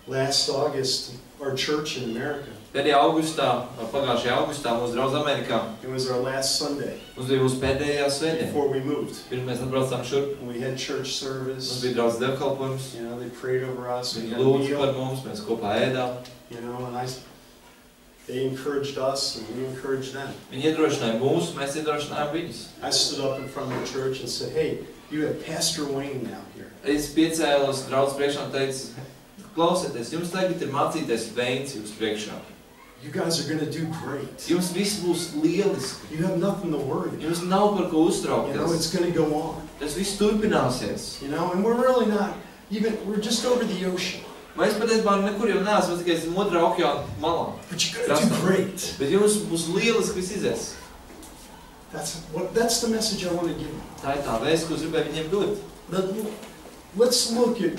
Last August, our church in America, Pēdējā pagājušajā augustā mūsu draudz Amerikā, it was our last Sunday mums bija mūsu pēdējā svētdiena. before we moved. Pirms mēs atbraucām šurp, We had church mums service. bija draudz dievkalpojums, They prayed over us. We viņi had a lūdzu par meal. mums, mēs kopā ēdām. And they encouraged us and we encouraged them. Viņi iedrošināja mūs, mēs iedrošinājām viņus. I stood up in front of the church and said, hey, you have Pastor Wayne now here. Es piecēlos draudz priekšā un teicu, klausieties, jums tagad ir mācīties Veins jūs priekšā. You guys are going to do great. Jums viss būs lieliski. You have nothing to worry about. Jums nav par ko You know, uztraukties. it's going to go on. Tas viss turpināsies. You know, and we're really not, we're just over the ocean. Mēs patiesībā nekur jau neesam, tikai esam otrā okeāna malā. But you're going to do great. Bet jums būs lieliski viss izies. That's the message I want to give you. Tā ir tā vēsts, ko es gribēju viņiem dot. But let's look at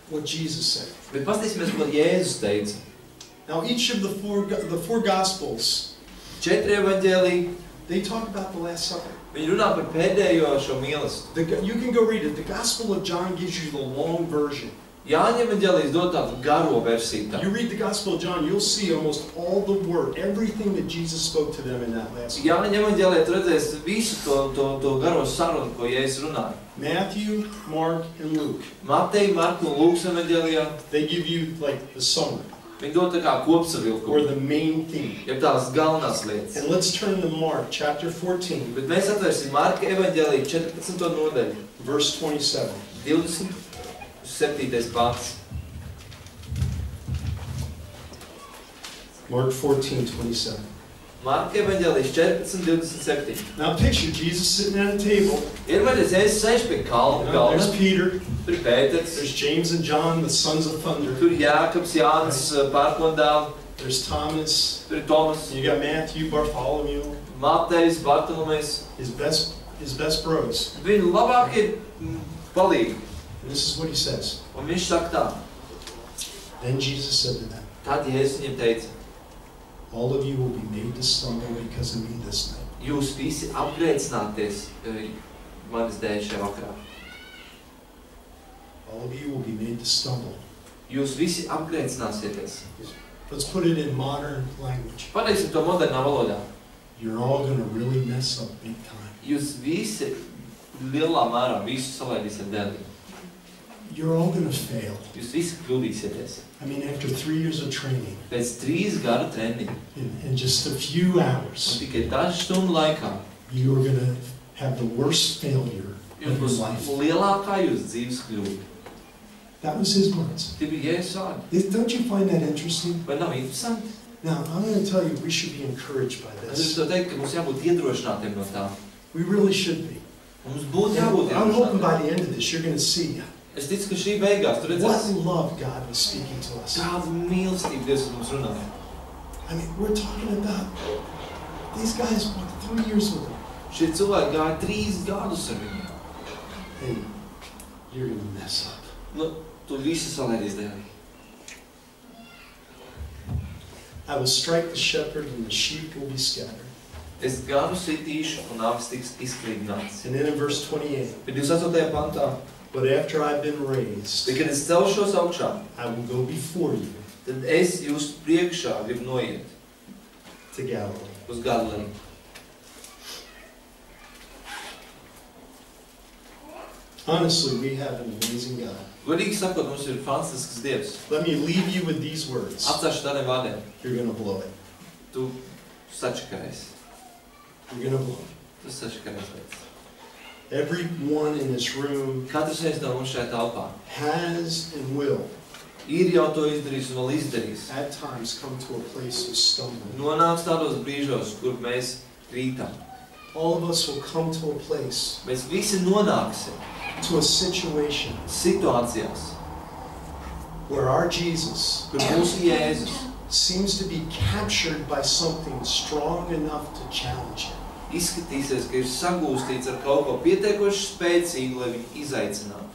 what Jesus said. Bet paskatīsimies, ko Jēzus teica. Now, each of the four Gospels, 4 evaņģēliji, they talk about the Last Supper. viņi runā par pēdējo šo mīlestību. You can go read it. The Gospel of John gives you the long version. Jāņa evaņģēlijs dod tādu garo versiju. You read the Gospel of John, you'll see almost all the word, everything that Jesus spoke to them in that last supper. Jāņa evaņģēlijā tu redzēsi visu to garo sarunu, ko Jēzus runāja. Matthew, Mark, and Luke. Mateja, Marka un Lūkas evaņģēlijā, They give you like the summary, viņi dod tā kā or kopsavilkumu, the main theme. jeb tās galvenās lietas. And let's turn to Mark chapter 14, Bet mēs atvērsim Marka evaņģēliju 14. nodaļu, verse 27. 27. pants. Mark 14:27. Marka evaņģēlijs 14:27. Now picture Jesus sitting at a table. Ir vajadzēs Jēzus sēž pie galda, There's Peter, tur ir Pēters, there's James and John, the sons of thunder. tur ir Jākabs, Jānis, Pērkondēls, There's Thomas. tur ir Tomas, You got Matthew, Bartholomew, Matejs, Bartolomejs. his best bros. Viņu labākie palīgi. And this is what he says. Un viņš saka tā. Then Jesus said to them, Tad Jēzus viņiem teica, all of you will be made to stumble because of me this night. jūs visi apgrēcināties manis dēļ šajā vakarā. All of you will be made to stumble. Jūs visi apgrēcināsieties. Let's put it in modern language. Pateiksim to modernā valodā. You're all going to really mess up big time. Jūs visi lielā mērā visu salaidīsiet dēļ. You're all going to fail. Jūs visi kļūdīsieties. I mean, after 3 years of training, Pēc 3 gadu treniņa in just a few un hours, tikai dažu stundu laikā you are going to have the worst failure jums of your būs life. lielākā jūsu dzīves kļūda. That was his words. Tie bija Jēzus vārdi. Don't you find that interesting? Vai nav interesanti? Now, I'm going to tell you, we should be encouraged by Es this. gribu teikt, ka mums jābūt iedrošinātiem no tā. We really should be. Mums būtu jābūt I'm hoping iedrošinātiem. by the end of this, you're going to see Es ticu, ka šī beigās tu what redzēsi, love God was speaking to us. kādu mīlestību Dievs ar mums runāja. I mean, we're talking about these guys walked 3 years with him. Šie cilvēki gāja 3 gadus ar viņu. Hey, you're going to mess up. Nu, tu visi salaidīs dēļ. I will strike the shepherd and the sheep will be scattered. Es gadu sitīšu un avis tiks izklīdināts. And then in verse 28, Bet 28. pantā, but after I've been raised, bet, kad es celšos augšā, I will go before you tad es jūs priekšā gribu noiet to Galilee. uz Galileju. Honestly, we have an amazing God. Godīgi sakot, mums ir fantastisks Dievs. Let me leave you with these words. Atstāšu tādiem vārdiem. You're going to blow it. Tu sačakarēsi. You're going to blow it. Tu sačakarēsi. Everyone in this room Katrs viens no mums šajā telpā has and will ir jau to izdarījis un vēl izdarījis. at times come to a place of stumbling. Nonāks tādos brīžos, kur mēs krītam. All of us will come to a place, Mēs visi nonāksim to a situation situācijās, where our Jesus kur mūsu Jēzus seems to be captured by something strong enough to challenge him. izskatīsies, ka ir sagūstīts ar kaut ko pietiekoši spēcīgu, lai viņu izaicinātu.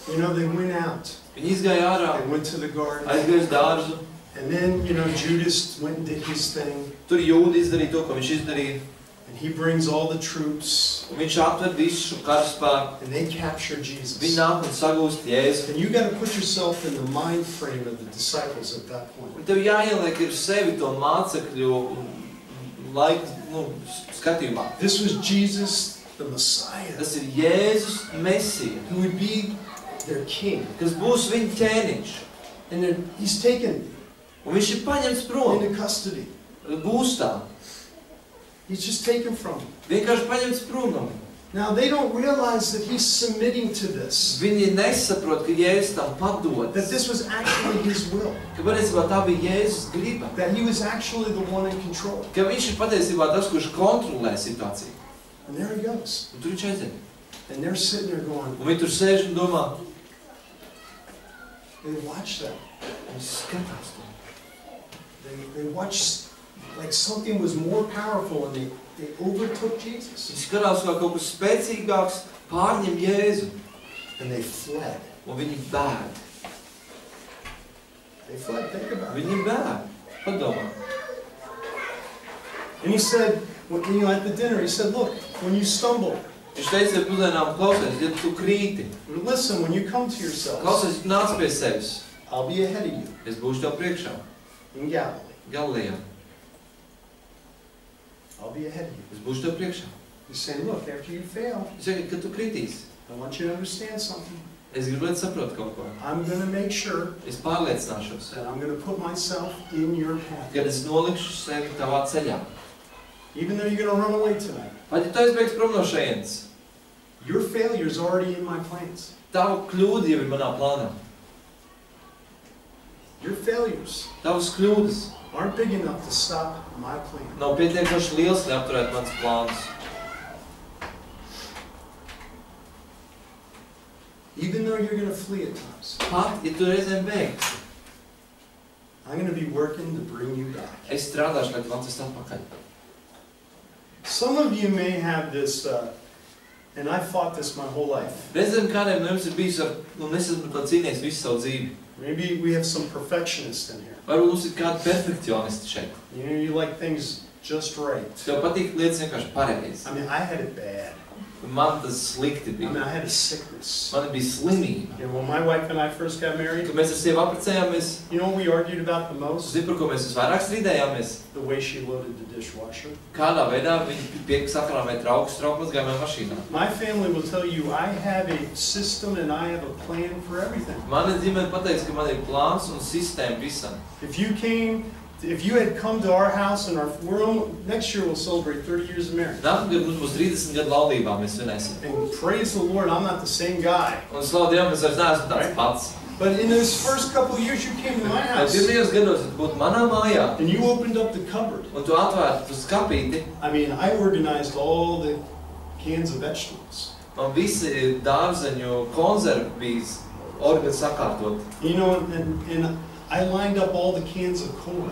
You know, they went out, Viņi izgāja ārā, they went to the garden, aizgāja uz dārzu, and then, you know, Judas went and did his thing, tur Jūda izdarīja to, ko viņš izdarīja, and he brings all the troops, un viņš aptver visu šo karaspēku. and they capture Viņi Jesus. nāk un sagūst Jēzu. And you got to put yourself in the mind frame of the disciples at that point. Un tev jāieliek ir sevi to mācekļu laika, skatījumā. This was Jesus, the Messiah, Tas ir Jēzus Mesija, who would be their king. kas būs viņa ķēniņš. And then he's taken Un viņš ir paņemts prom, into custody. gūstā. He's just taken from them. Vienkārši paņemts prom no viņa. Now they don't realize that he's submitting to this. Viņi nesaprot, ka Jēzus tam padodas. That this was actually his will. Ka patiesībā tā bija Jēzus griba. That he was actually the one in control. Ka viņš ir patiesībā tas, kurš kontrolē situāciju. And there he goes. Un tur viņš aiziet. And they're sitting there going. Un viņi tur sēž un domā. They watch that. Viņi skatās to. They watch like something was more powerful and they overtook Jesus. Viņi skatās, kā kaut kas spēcīgāks pārņem Jēzu. And they fled. Un viņi bēg. They fled, think about it. Viņi bēg. Padomā. And he said, at the dinner, he said, look, when you stumble, Viņš teica, pusdienām klausies, ja tu krīti. Listen, when you come to yourselves, Klausies, nāc pie sevis. I'll be ahead of you. Es būšu tev priekšā. In Galilee. Galilejā. I'll be ahead of you. Es būšu tev priekšā. He's saying, look, after you fail, Viņš saka, ka tu kritīsi. I want you to understand something. Es gribu, lai tu saproti kaut ko. I'm going to make sure Es pārliecināšos, that I'm going to put myself in your path. kad es nolikšu sevi tavā ceļā. Even though you're going to run away tonight. Pat ja tu aizbēgs prom no šejienes, Your failure is already in my plans. tava kļūda jau ir manā plānā. Your failures Tavas kļūdas aren't big enough to stop my plan. nav pietiekoši liels, lai apturētu mans plānus. Even though you're going to flee at times, Pat, ja tu reizēm bēgsi, I'm going to be working to bring you back. es strādāšu, lai tu atvestu atpakaļ. Some of you may have this, and I fought this my whole life. Reizēm kādiem no jums ir bijis un es esmu tā cīnījies visu savu dzīvi. Maybe we have some perfectionists in here. Varbūt mums ir kādi perfekcionisti šeit. You know, you like things just right. Tev patīk lietas vienkārši pareizi. I mean, I had it bad. Man tas slikti I mean, bija. I had a sickness. Man bija slimība. You know, when my wife and I first got married, Kad mēs ar sievu apprecējāmies, you know what we argued about the most? zini, par ko mēs visvairāk strīdējāmies? The way she loaded the dishwasher. Kādā veidā viņi sakrāmē traukus mazgājumā mašīnā. My family will tell you I have a system and I have a plan for everything. Mana ģimene pateiks, ka man ir plāns un sistēma visam. If you had come to our house and next year we'll celebrate 30 years of marriage. Nākamgad mums būs 30 gadu laulībā, mēs svinēsim. And praise the Lord, I'm not the same guy. Un slavu Dievam, es vairs neesmu tāds pats. But in those first couple of years you came to my house. Pirmajos gados, tu būtu manā mājā, And you opened up the cupboard. un tu atvērtu skapīti, I mean, I organized all the cans of vegetables. un visi dārzeņu konservi bija sakārtot. You know, and I lined up all the cans of corn.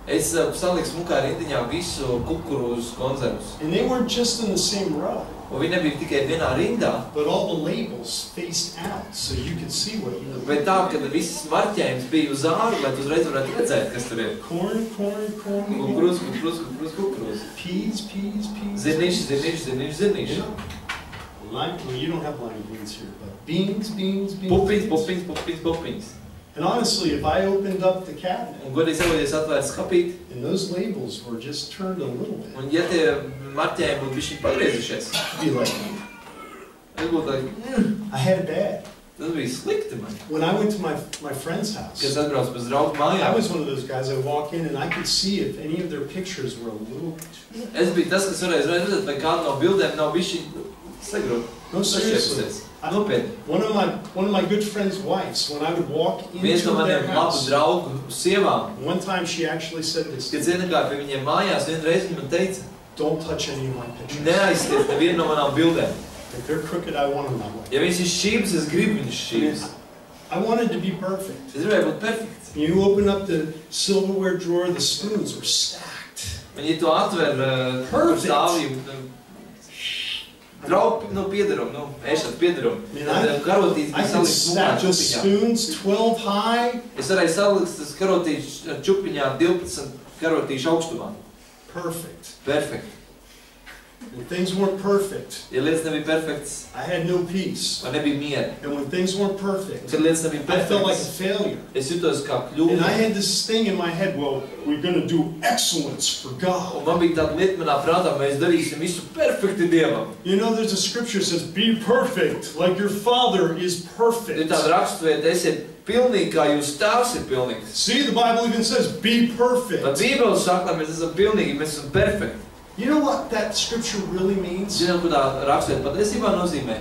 Es saliku smukā rindiņā visu kukurūzu konservus. And they weren't just in the same row. Un viņi nebija tikai vienā rindā, But all the labels faced out so you could see what you were. bet tā, ka viss marķējums bija uz āru, lai tu uzreiz varētu redzēt, kas tur ir. Corn. Kukurūzu. Peas. Zirniši. Well, you don't have lime beans here, but beans. Pupiņas. And honestly, if I opened up the cabinet Un godīgi sakot, ja es atvērtu skapīti, and those labels were just turned a little bit, un ja tie marķējumi būtu bišķiņ pagriezušies, I'd be like, es būtu like, I had it bad. tas bija slikti man. When I went to my friend's Kad house, es atbraucu pēc draugu I mājām, was one of those guys. I walk in and I could see if any of their pictures were a little. es biju tas, kas varēja redzēt, vai kāda no bildēm nav bišķiņ sagrot. No, seriously. Nopietni. One of my good friend's wives, when I would walk Viens into no their maniem labu house, draugu sievām, one time she actually said this, kad ienākāju pie viņiem mājās, vienreiz viņa man teica, don't touch any of my pictures. neaizstiet nevienu no manām bildēm. If they're crooked, I want them that way. Ja viņas ir šķības, es gribu viņas šķības. I wanted to be perfect. Es gribēju būt perfekts. You open up the silverware drawer, the spoons were stacked. Un ja tu atver stāvību, draugu, piederumu, ēšanas piederumu, tad karotītes I bija could salikts smukā stack the čupiņā. spoons 12 high. Es varēju salikt tas karotītes čupiņā 12 karotīšu augstumā. Perfect. Perfekti. When things weren't perfect, Ja lietas nebija perfekts, I had no peace. man nebija miera. And when things weren't perfect, Kad lietas nebija I felt like a perfekts, failure. es jutos kā And I kļūda. had this thing in my head, well, we're going to do excellence for Un God. man bija tāda lieta manā prātā, mēs darīsim visu perfekti Dievam. You know, there's a scripture that says, be perfect, like your Father is Ir perfect. tāda raksturvieta, esiet pilnīgi, kā jūs tēvs ir pilnīgs. See, the Bible even says, be Bet perfect. Bībele saka, lai mēs esam pilnīgi, mēs esam perfekti. You know what that scripture really means? Zinām, ko tā raksturība patiesībā nozīmē?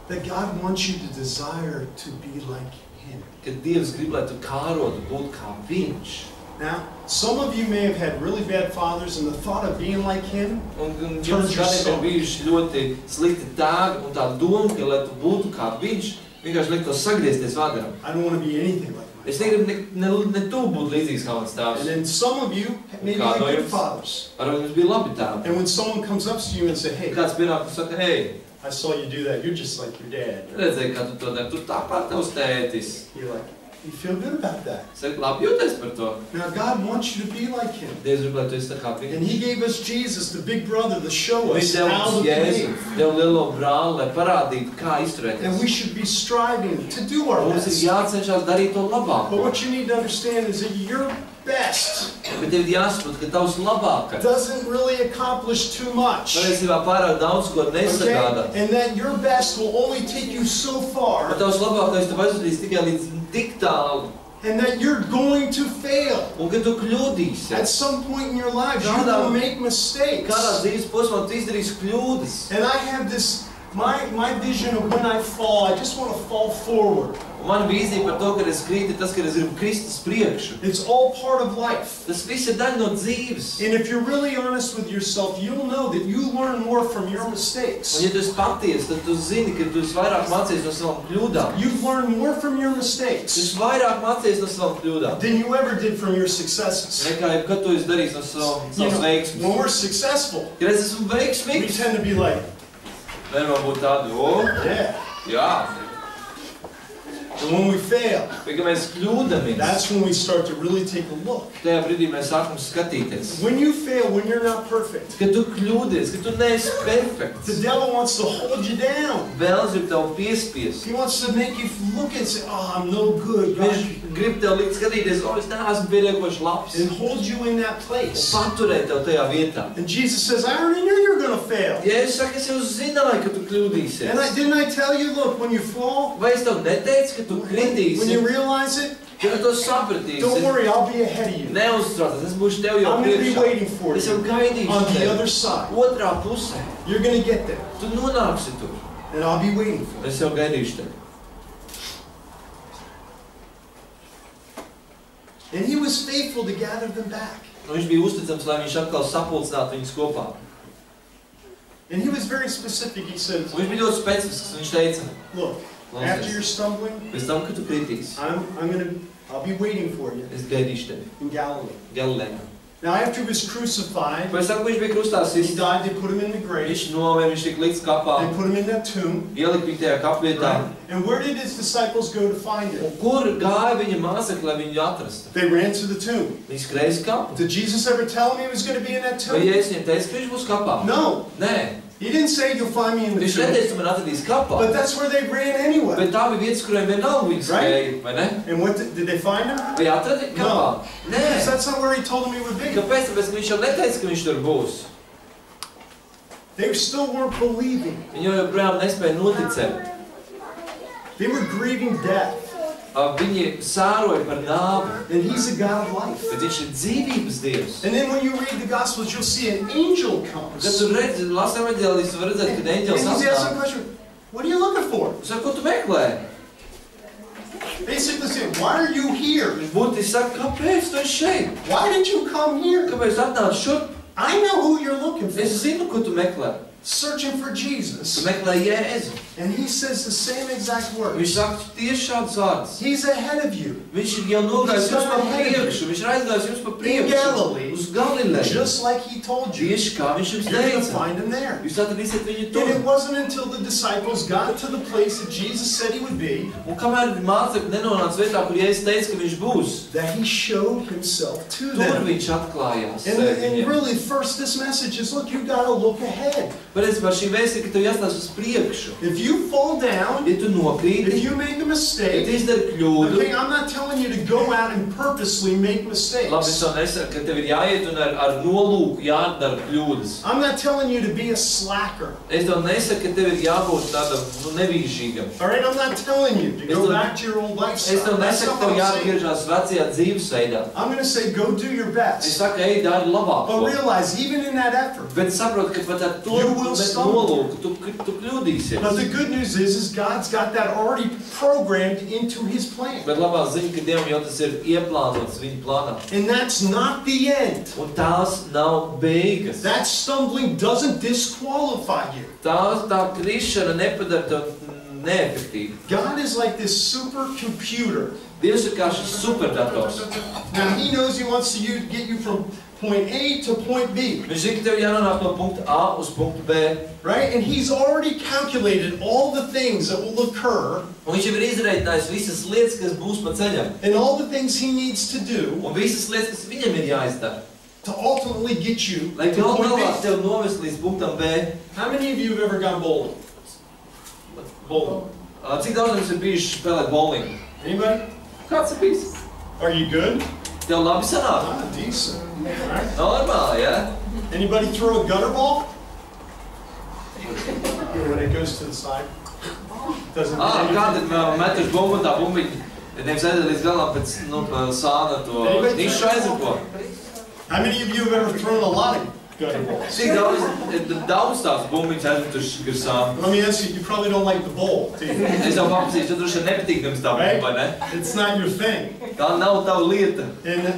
That God wants you to desire to be like Him. Ka Dievs grib, lai tu kārotu būt kā Viņš. Now, some of you may have had really bad fathers, and the thought of being like Him Un jums gadiem ir bijuši ļoti slikti tēvi, un tā doma, ka, lai tu būtu kā Viņš, vienkārši liek to sagriezties vagaram. I don't want to be anything like Es negribu ne tu būt līdzīgs kā mans tēvs. And then some of you maybe had good fathers. Varbūt jums bija labi tēvi. And when someone comes up to you and say, hey, Kāds pienāk un saka, hei, I saw you do that, you're just like your dad. redzēju, kā tu to dari, tu tāpat tavs tētis. You're like, you feel good about that. Saka, labi jūties par to. Now God wants you to be like Him. Dievs grib, lai tu esi tā kā And Viņš. He gave us Jesus, the big brother, to show Viņš us deva how mums to Jēzu, behave. deva lielo brāli, lai parādītu, kā And izturēties. we should be striving to do our Mums ir best. jācenšas darīt to But labāko. what you need to understand is that your best Bet tev ir jāsaprot, ka tavs labākais doesn't really accomplish too much. patiesībā pārāk daudz ko nesagādā. Okay? And that your best will only take you so Bet far, tavs labākais tev aizvedīs tikai līdz tik tālu. and that you're going to fail. Un kad tu kļūdīsi, At some point in your lives, you're Kādā- going to make mistakes. kādā dzīves posmā tu izdarīsi kļūdas. And I have this, my vision of when I fall, I just want to fall forward. Un mana vīzija par to, kad es krītu, tas, kad es gribu krist uz priekšu. It's all part of life. Tas viss ir daļa no dzīves. And if you're really honest with yourself, you'll know that you learn more from your Un mistakes. ja tu esi patiesi, tad tu zini, ka tu esi vairāk mācījies no savām kļūdām. You've learned more from your Tu mistakes esi vairāk mācījies no savām kļūdām. than you ever did from your successes. Nekā jebkad tu esi darījis no savas You know, veiksmes. when we're successful, Kad es esmu we veiksmīgs, tend to be like, nevar būt tādi, o, yeah. jā. And when we fail, Bet, kad mēs kļūdamies, that's when we start to really take a look. tajā brīdī mēs sākam skatīties. When you fail, when you're not perfect, Kad tu kļūdies, kad tu neesi perfekts, the devil wants to hold you down. Vēlns grib tev piespiest. He wants to make you look and say, oh, I'm no good. Viņš God. grib tev likt skatīties, o, es neesmu pietiekoši labs. And hold you in that Un place. paturēt tev tajā vietā. And Jesus says, I already knew you were going to fail. Ja es saku, es jau zināju, ka tu kļūdīsies. And didn't I tell you, look, when you fall, Vai es tev neteicu, ka tu kritīsi? when you realize it, Kad tu to sapratīsi, don't worry, I'll be ahead of you. neuztraucies, es būšu tev jau I'm going to be priekšā. waiting for Es jau you gaidīšu on the tevi. other side. Otrā pusē. You're going to get there, Tu nonāksi tur. and I'll be waiting for you. Es jau gaidīšu tevi. And he was faithful to gather them back. Un viņš bija uzticams, lai viņš atkal sapulcinātu viņus kopā. And he was very specific. He says, Un viņš bija ļoti specifisks. Viņš teica, look, after you're stumbling, pēc tam, kad tu kritīsi, I'll be waiting for you es gaidīšu tevi in Galilee. Galilejā. Now, after he was crucified, Pēc tam, kad viņš bija krustā he sists, died, they put him in the grave. viņš nomira, viņš tika likts kapā, They put him in that tomb. ielika viņu tajā kapvietā. Right? And where did his disciples go to find him? Un kur gāja viņa māsekļi, lai viņu atrastu? They ran to the tomb. Viņš skrēja uz kapu. Did Jesus ever tell him he was going to be in that Vai tomb? Jēzus viņam teica, ka viņš būs kapā? No. Nē. He didn't say you'll find me in the Viņš tomb. neteica, tu man atradīs kapā. But that's where they ran anyway. Bet tā bija vietas, kuriem vienalga viņi skrēja, vai ne? And what did they find him? Vai atradi kapā? Nē. Because that's not where he told him he would be. Kāpēc? Tāpēc, ka viņš jau neteica, ka viņš tur būs. They still weren't believing. Viņi jau joprojām nespēja noticēt. They were grieving death. Viņi sāroja par nāvi. And he's a God of life. Bet viņš ir dzīvības Dievs. And then when you read the Gospels, you'll see an angel comes. Kad tu redzi, lasi evaņģēlijas, tu var redzēt, kad And eņģelis he's asking a atnāk. question, what are you looking for? Tu saki, ko tu meklē? Basically saying, why are you here? Viņš būtiski saka, kāpēc tu esi šeit? Why did you come here? Kāpēc atnāc šurp? I know who you're looking for. Es zinu, ko tu meklē. Searching for Tu Jesus. meklē Jēzu. And he says the same exact Viņš words. saka tieši šādus vārdus. He's ahead of you. Viņš ir jau nogājis jums pa priekšu. Viņš ir aizgājis jums pa priekšu. Galilee. Uz Galileju. Just like he told you. Tieši kā viņš jums You're going to teica. find him there. Jūs atradīsiet viņu And tur. it wasn't until the disciples got to the place that Jesus said he would be Un kamēr mācekļi nenonāca vietā, kur Jēzus teica, ka viņš būs, that he showed himself to tur them. viņš atklājās And viņiem. really, first, this message is, look, you got to look ahead. Bet šī vēsts ir, ka tev jāstās uz priekšu. If you fall down, Ja tu nokrīti, if you make a ja mistake, tu izdari kļūdu, okay, I'm not telling you to go out and purposely make mistakes. labi, es to nesaku, ka tev ir jāiet un ar nolūku jādara kļūdas. I'm not telling you to be a slacker. Es to nesaku, ka tev ir jābūt tādam, nevīžīgam. All right, I'm not telling you to go back to your old Es to lifestyle. That's nesaku, not tev what I'm saying. jāatgriežās vecajā dzīvesveidā. I'm going to say go do your Es best. saku, ej, dari But labāko. realize, even in that effort, Bet saproti, ka pat ar to You will stumble. nolūku tu kļūdīsies. but the good news is God's got that already programmed into His plan. Bet labā ziņa, ka Dievam jau tas ir ieplānots viņa plānā. And that's not the end. Un tās nav beigas. That stumbling doesn't disqualify you. Tā krišana nepadara tev neefektīvu. God is like this supercomputer. Dievs ir kā šis superdators. Now He knows He wants to get you from point A to point B, Viņš zina, ka tev jānonāk no punkta A uz punktu B. right? And He's already calculated all the things that will occur Un viņš jau ir izreikinājis visas lietas, kas būs pa ceļam. and all the things He needs to do Un visas lietas, kas viņam ir jāizdara. to ultimately get you Lai to galu point galā B. tev novest līdz punktam B. How many of you have ever gone bowling? Bowling. Cik daudz jums ir bijuši spēlēt bowlingu? Anybody? Kāds ir bijis? Are you good? Tev labi sanāk? Ah, decent. All right. Normāli, ja? Anybody throw a gutter ball? When it goes to the side? Doesn't mean anything. Kādi metuši bumbu un tā bumbiņa nevis aiziet līdz galam pēc, sāna to nišu aizako. How many of you have ever thrown a lot of gutter balls? Cik daudz tās bumbiņas aizmetuši gar sānu. Let me ask you, you probably don't like the bowl, do you? Es jau paprasīju, tu droši vien nepatīk jums tā bumba, vai ne? It's not your thing. Tā nav tava lieta. And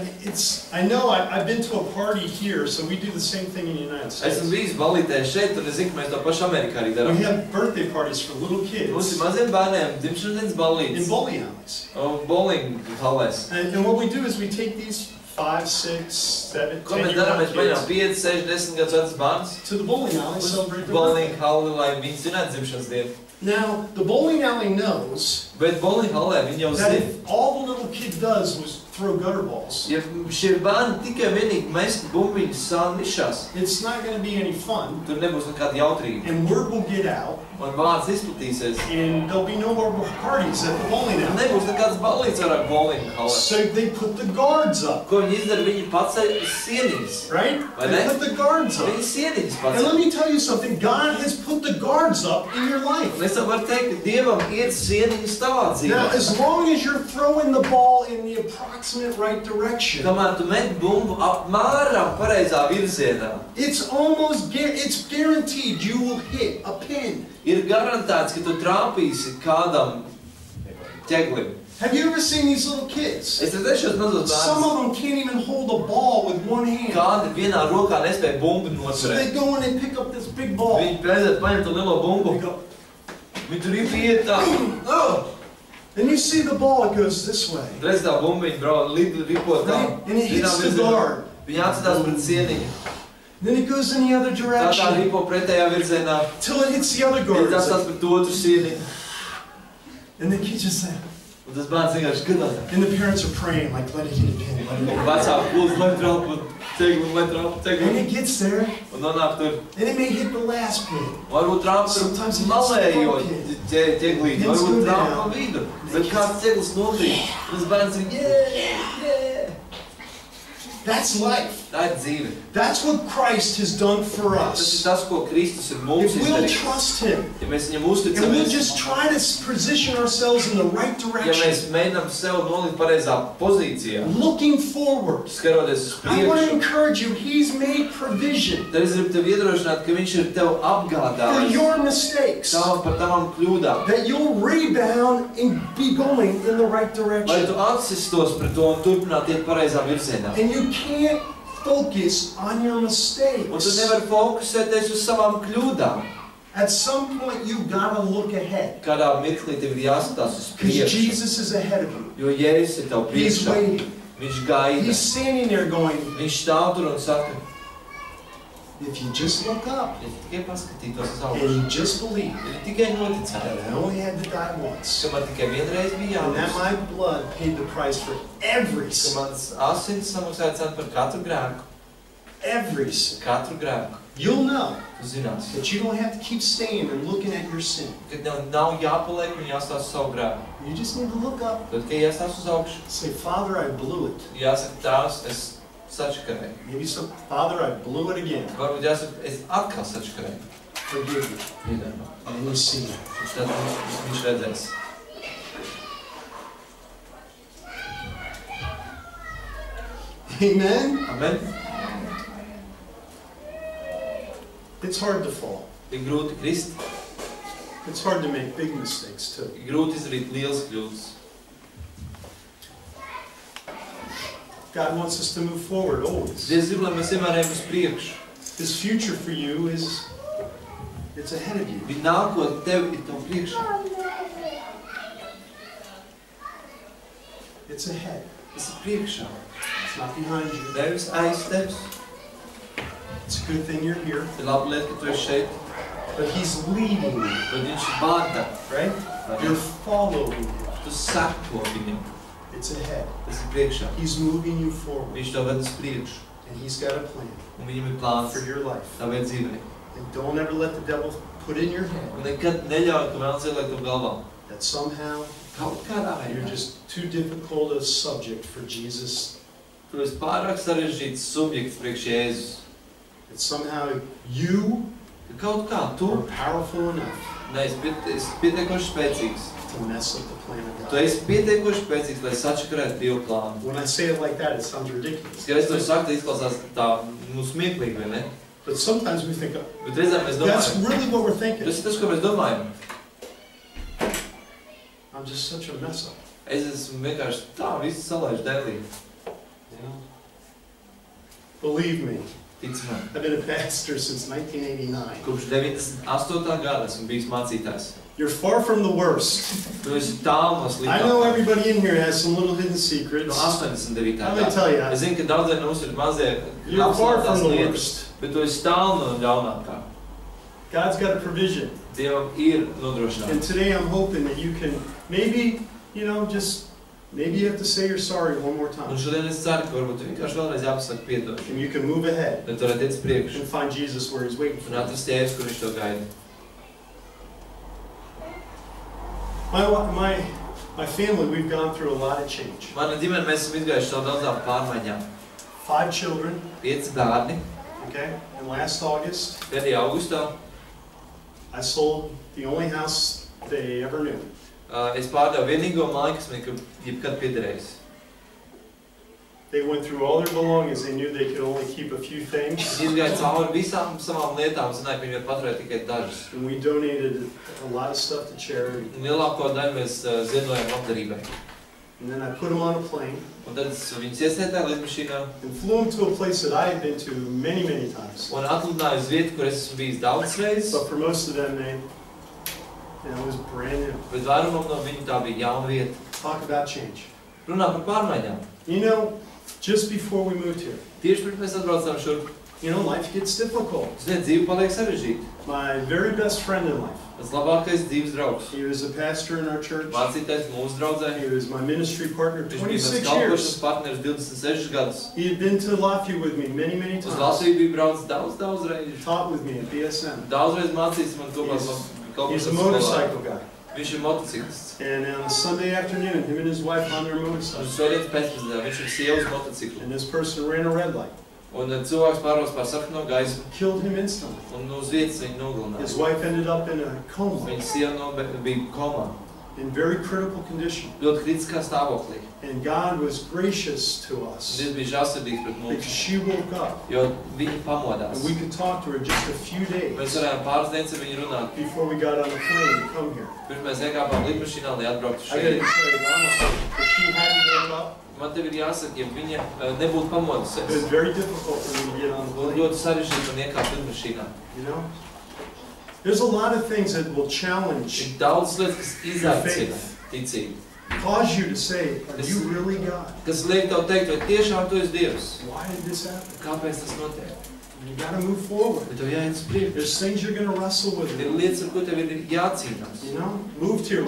I know I've been to a party here, so we do the same thing in the United States. Esmu bijis balītē šeit, un es zinu, ka mēs to pašu Amerikā arī We darām. have birthday parties for little Mums kids ir maziem bērniem dzimšanas in balītes. bowling alleys. Bowling halēs. And what we do is we take these 5, 6, 7, Ko mēs 10 darām? Mēs paņemam kids 5, 6, 10 gadus vecus bērnus to the bowling alley, uz celebrate their bowling birthday. halli, lai viņi zinātu dzimšanas dienu. Now, the bowling alley knows Bet bowling hallē viņi jau that zina. if all the little kid does was throw gutter balls, Ja šie bērni tikai vienīgi mest bumbiņus sānu nišās, it's not going to be any fun, tur nebūs nekāda jautrība. and word will get out, Un vārds izplatīsies. and there'll be no more parties at the bowling alley. Nebūs nekāds balīts ar bowling hallē. So they put the guards up, Ko viņi izdara? Viņi paceļ sieniņas. right? Vai They ne? put the guards up. Viņi sieniņas And let paceļ. me tell you something, God has put the guards up in your life. Un es tev varu teikt, ka Dievam ir sieniņas tavā Now, dzīvē. as long as you're throwing the ball in the approximate right direction, Kamēr tu met bumbu apmēram pareizā virzienā, it's guaranteed you will hit a pin. ir garantēts, ka tu trāpīsi kādam ķeglim. Have you ever seen these little kids? Es redzēju šos mazos Some bērnus. of them can't even hold a ball with one hand. Kādi vienā rokā nespēja bumbu So they noturēt. go and they pick up this big ball. Viņi pēdējā paņem to lielo They bumbu. go, Viņi tur ir vietā. and you see the ball, it goes this way. Reiz tā bumbiņa brauc ripot tā. Right? And it hits the guard. Viņi atstās pret sieniņu. Then it goes in the other Tā direction ripo pretējā virzienā. till it hits the other Viņi guard. atstās pret otru sieniņu. And the kid just like, Un tas bērns vienkārši skatās. and the parents are praying, like, let it hit a pin, let it hit a Vecāku lūdzu, lai trāpa ķegli, lai trāpa pin. And ķegli. it gets there, Un nonāk tur. and it may hit the last pin. Varbūt trāpa Sometimes it malējo hits ķeglīti. Pins Varbūt go trāpa down. pa vidu. Bet kāds ķeglis nokrīt. Un tas bērns ir, yeah. That's life. Tā ir dzīve. That's what Christ has done for Tas ir us. tas, ko Kristus ir mums If we'll izdarījis. trust Him, Ja mēs viņam and we'll uzticamies, just try to position ourselves in the right ja direction, mēs mēģinām sev nolikt pareizā pozīcijā, looking forward, skaroties uz I want to priekšu, encourage you, He's made provision tad es gribu tev iedrošināt, ka viņš ir tev for apgādājis your mistakes, par tavām kļūdām. that you'll rebound and be going in the right Lai direction. tu atsistos pret to un turpināt iet pareizā virzienā. And you can't focus on your Un tu mistakes. nevari fokusēties uz savām kļūdām. At some point, you've got to look ahead. Kādā mirklī tev ir jāskatās uz Because priekšu. Jesus is ahead of you. Jo Jēzus ir tev He's priekšā. waiting. Viņš gaida. He's standing there going, Viņš stāv tur un saka, if you just look up ja tikai paskatītos uz and augšu. you just believe Ja tikai noticētu, that I only had to die once, ka man tikai vienreiz bija and that jābūt. my blood paid the price for every Ka sin, mans asins samaksāja cenu par katru grēku. Every sin. Katru grēku. You'll know Tu zinās. that you don't have to keep staying and looking at your sin. Kad nav jāpaliek un jāstāsta savu grēku. You just need to look up. Tad, kad jāstāsta uz augšu, Say, Father, I blew it. jāsaka, Tēvs, es sačakarēju. Maybe some, Father, I blew it again. Varbūt jāsaka, es atkal sačakarēju. Forgive me. Piedod. And you see it. Tad viņš redzēs. Amen? Amen. It's hard to fall. Ir grūti krist. It's hard to make big mistakes too. Ir grūti izdarīt liels kļūdas. God wants us to move forward always. Dievs grib, lai mēs vienmēr ejam uz priekšu. His future for you is, it's ahead of you. Viņa nākotne tev ir tev priekšā. It's ahead. Tas ir priekšā. It's not behind you. Nevis aiz tevis. It's a good thing you're here. Ir laba lieta, ka tu esi šeit. But He's leading you, Bet viņš vada. right? You're following Him. Tu seko viņam. It's ahead. Tas ir priekšā. He's moving you forward. Viņš tev ved uz priekšu. And He's got a plan Un viņam ir plāns for your life. tavai dzīvei. And don't ever let the devil put in your head Un nekad neļauj, ka vēlns ieliek tev galvā. that somehow Kaut kādā you're veidā. just too difficult a subject for Jesus. Tu esi pārāk sarežģīts subjekts priekš Jēzus. That somehow you Ka kaut kā tu are powerful enough neesi pietiekoši spēcīgs. to mess up the plan of Tu God. esi pietiekoši spēcīgs, lai sačakarētu Dievu plānu. When I say it like that, it sounds ridiculous. Kad es to saku, tas izklausās tā smieklīgi, vai ne? But sometimes we think, Bet reizēm mēs that's domājam, really what we're thinking. tas ir tas, ko mēs domājam. I'm just such a mess up. Es esmu vienkārši tā, visu salaižu dēlī. You know? Believe me, Tic man. I've been a pastor since 1989. Kopš 98. gada esmu bijis mācītājs. You're far from the worst. Tu esi tālu no I know sliktākā. everybody in here has some little hidden No secrets. 89. I'm going to gada. tell you, Es zinu, ka daudziem no mums ir mazie you're far apslēptās from the lietas, worst. bet tu esi tālu no ļaunākā. God's got a provision. Dievam ir nodrošināts. And today I'm hoping that you can maybe, you know, just, maybe you have to say you're sorry one more Un time. šodien es ceru, ka varbūt tu vienkārši vēlreiz jāpasaka piedošanu. And you can move ahead Lai tu varētu iet uz priekšu and find Jesus where He's waiting un for you. atrast Jēzus, kur viņš to gaida. My family, we've gone through a lot of change. Mana ģimene, mēs esam izgājuši caur daudzām pārmaiņām. 5 children, 5 bērni. okay? And last August, 5. augustā I sold the only house they ever knew. es pārdevu vienīgo māju, kas man jebkad piederējis. They went through all their belongings. They knew they could only keep a few things. Es izgāju cauri visām savām lietām, zināju, ka viņi var paturēt tikai dažas. And we donated a lot of stuff to charity. Un lielāko daļu mēs ziedojam labdarībai. And then I put them on a plane Un tad es viņus iesēdēju lidmašīnā and flew them to a place that I had been to many, many times. un atlidināju uz vietu, kur es esmu bijis daudz reizes. But for most of them, it was brand new. Bet vairumam no viņu tā bija jauna vieta. Talk about change. Runā par pārmaiņām. You know, just before we moved here, Tieši pirms mēs atbraucām šurp, life gets difficult. ziniet, dzīve paliek sarežģīta. My very best friend in life, Tas labākais dzīves draugs. he was a pastor in our church. Mācītājs mūsu draudzē. He was my ministry partner Viņš bija mans 26 kalpošanas years. partneris 26 gadus. He had been to Latvia with me many, many Uz times. Latviju bija braucis daudz reizes. Taught with me at BSM. Daudzreiz mācījis man kopā He's a kalpošanas skolā. motorcycle guy. Viņš ir motociklists. And on a Sunday afternoon, him and his wife on their Un motorcycle. šodienas pēcpusdienā viņš ir sievas motociklu. And this person ran a red light. Un cilvēks pāros pār sarkano gaismu Killed him instantly. un uz vietas viņu His nogalināja. wife ended up in a coma, Viņa sieva bija komā. in very critical condition. Ļoti kritiskā stāvoklī. And God was gracious to Un us Dievs bija žēlsirdīgs pret because mums, she woke up. jo viņa pamodās. And we could talk to her just a few Mēs days varējām pāris dienas ar viņu runāt. before we got on the plane to come here. Pirms mēs iekāpām lidmašīnā, lai atbrauktu I gotta šeit. tell you honestly, if she hadn't woke up, Man tev ir jāsaka, ja viņa nebūtu it was pamodusies. very difficult for me to get on the Būtu plane. ļoti sarežģīti man iekāpt lidmašīnā. You know? There's a lot of things that will challenge, Ir daudz lietas, kas izaicina ticību. cause you to say, are you really God? Kas liek tev teikt, vai tiešām tu esi Dievs? Why did this happen? Kāpēc tas notiek? You gotta move forward. Bet tev jāiet uz priekšu. There's things you're gonna wrestle with. Ir lietas, ar ko tev ir jācīnās. You know? Moved here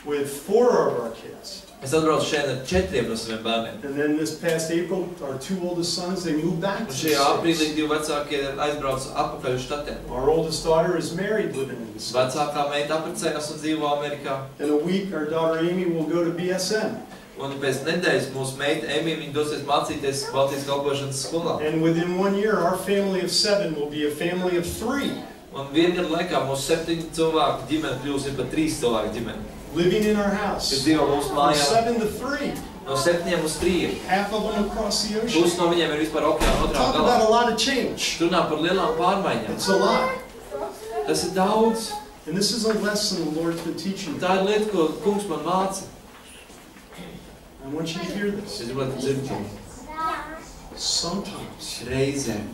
with 4 of our kids. Es atbraucu šeit ar 4 no saviem bērniem. And then this past April, our 2 oldest sons, they moved back to Un the šajā aprīlī States. 2 vecākie aizbrauca atpakaļ uz štatiem. Our oldest daughter is married, living in the States. Vecākā meita apprecējās un dzīvo Amerikā. In a week, our daughter Amy will go to BSN. Un pēc nedēļas mūsu meita Emija, viņa dosies mācīties Baltijas kalpošanas skolā. And within 1 year, our family of 7 will be a family of 3. Un vienu gadu laikā mūsu 7 cilvēku ģimene kļūs par 3 cilvēku ģimeni. Living in our house. Kas dzīvo mūsu From mājā 7 to 3. no 7 uz 3. Half of them across the ocean. Pusi no viņiem ir vispār okeāna otrā Talk galā. about a lot of change. Tur runā par lielām pārmaiņām. It's a lot. Tas ir daudz. And this is a lesson the Lord's been teaching me. Tā ir lieta, ko kungs man māca. I want you to hear this. Es gribu, lai tu dzirdi. Sometimes Reizēm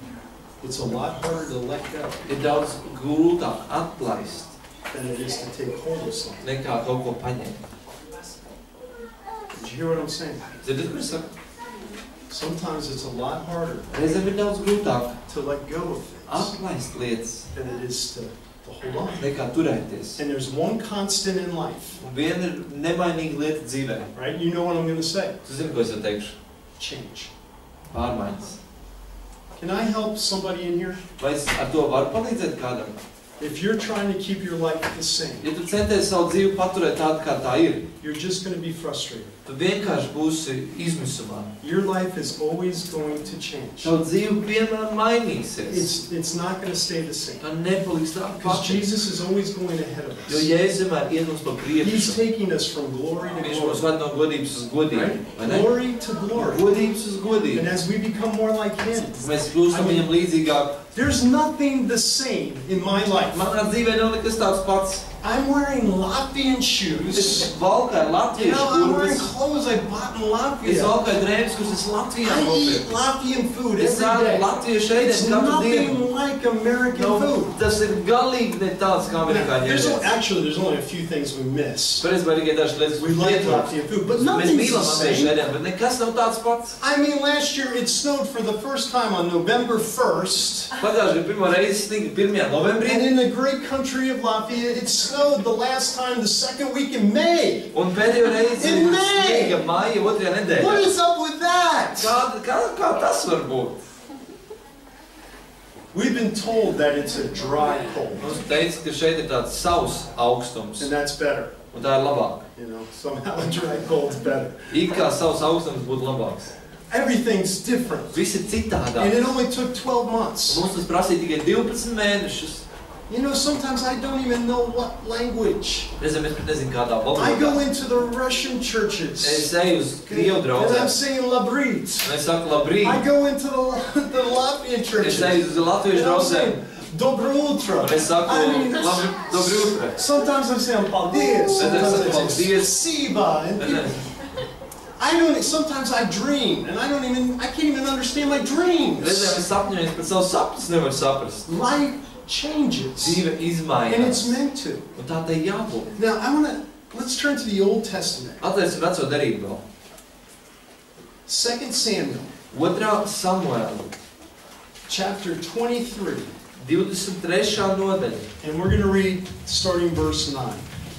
it's a lot harder to let go ir daudz grūtāk atlaist than it is to take hold of something. nekā kaut ko paņemt. Did you hear what I'm saying? Dzirdi, ko es saku? Sometimes it's a lot harder Reizēm ir daudz grūtāk to let go of things atlaist lietas than it is to hold on. nekā turēties. And there's one constant in life, Un viena ir nemainīga lieta dzīvē. right? You know what I'm going to say. Tu zini, ko es jau teikšu? Change. Pārmaiņas. Can I help somebody in here? Vai es ar to varu palīdzēt kādam? If you're trying to keep your life the same, Ja tu centies savu dzīvi paturēt tādu, kā tā ir, you're just going to be frustrated. tu vienkārši būsi izmisumā. Your life is always going to change. Tavu dzīvi vienmēr mainīsies. It's not going to stay the same. Tā nepaliks tā Because pati. Jesus is always going ahead of Jo us. Jēzus vienmēr iet mums pa He's priekšu. taking us from glory to Viņš mūs glory. ved no godības uz godību. Right? Vai ne? Glory to glory. Godības uz And godību. as we become more like Him, Mēs kļūstam viņam līdzīgāk. there's nothing the same in my life. Manā dzīvē nav nekas tāds pats. I'm wearing Latvian Es shoes. valkāju You latviešu know, I'm wearing kurpes. clothes I bought in Es Latvia. valkāju drēbes, kuras es Latvijā I eat nopirku. Latvian food Es every ēdu day. latviešu It's ēdienu katru dienu. nothing like American No, food. tas ir galīgi ne tāds kā amerikāņu ēdiens. Actually, there's only a few things we miss. Patiesībā tikai dažas lietas, We kuras like pietrūkst. Latvian food, but Mēs nothing's mīlam the latviešu same. ēdienu, bet nekas nav tāds pats. I mean, last year it snowed for the first time on November 1st. Pagājušajā pirmo reizi sniga 1. novembrī, And in the great country of Latvia, it snowed the last time the second week in May. un pēdējo reizi In May! sniga māja 2. What nedēļā. is up with that? Kā tas var būt? We've been told that it's a dry cold, Mums teica, ka šeit ir tāds savs augstums, and that's better. un tā ir labāk. You know, somehow a dry cold's better. It kā savs augstums būtu labāks. Everything's different. Viss ir And citādāk. it only took 12 months. Mums tas prasīja tikai 12 mēnešus. You know, sometimes I don't even know what language. Reizēm es pat nezinu, kādā I go valodā. into the Russian churches. Es eju uz Krievu And I'm draugiem, saying labrit. un es saku labrīt. I go into the Latvian Es churches. eju uz latviešu And I'm draugiem, saying dobro utro. un es saku I mean, labi, dobri utre. sometimes I'm saying paldies. Sometimes saku I'm saying paldies. siba. And sometimes I dream, and I can't even understand my Reizēm dreams. es sapņoju, pat savus sapņus nevaru saprast. Life changes, Dzīve and it's izmainās, meant to. un tā tai jābūt. Now, let's turn to the Old Testament. Atlaisim veco derību vēl. 2 Samuel, 2. Samuēla, chapter 23. 23. nodaļa, And we're going to read starting verse 9.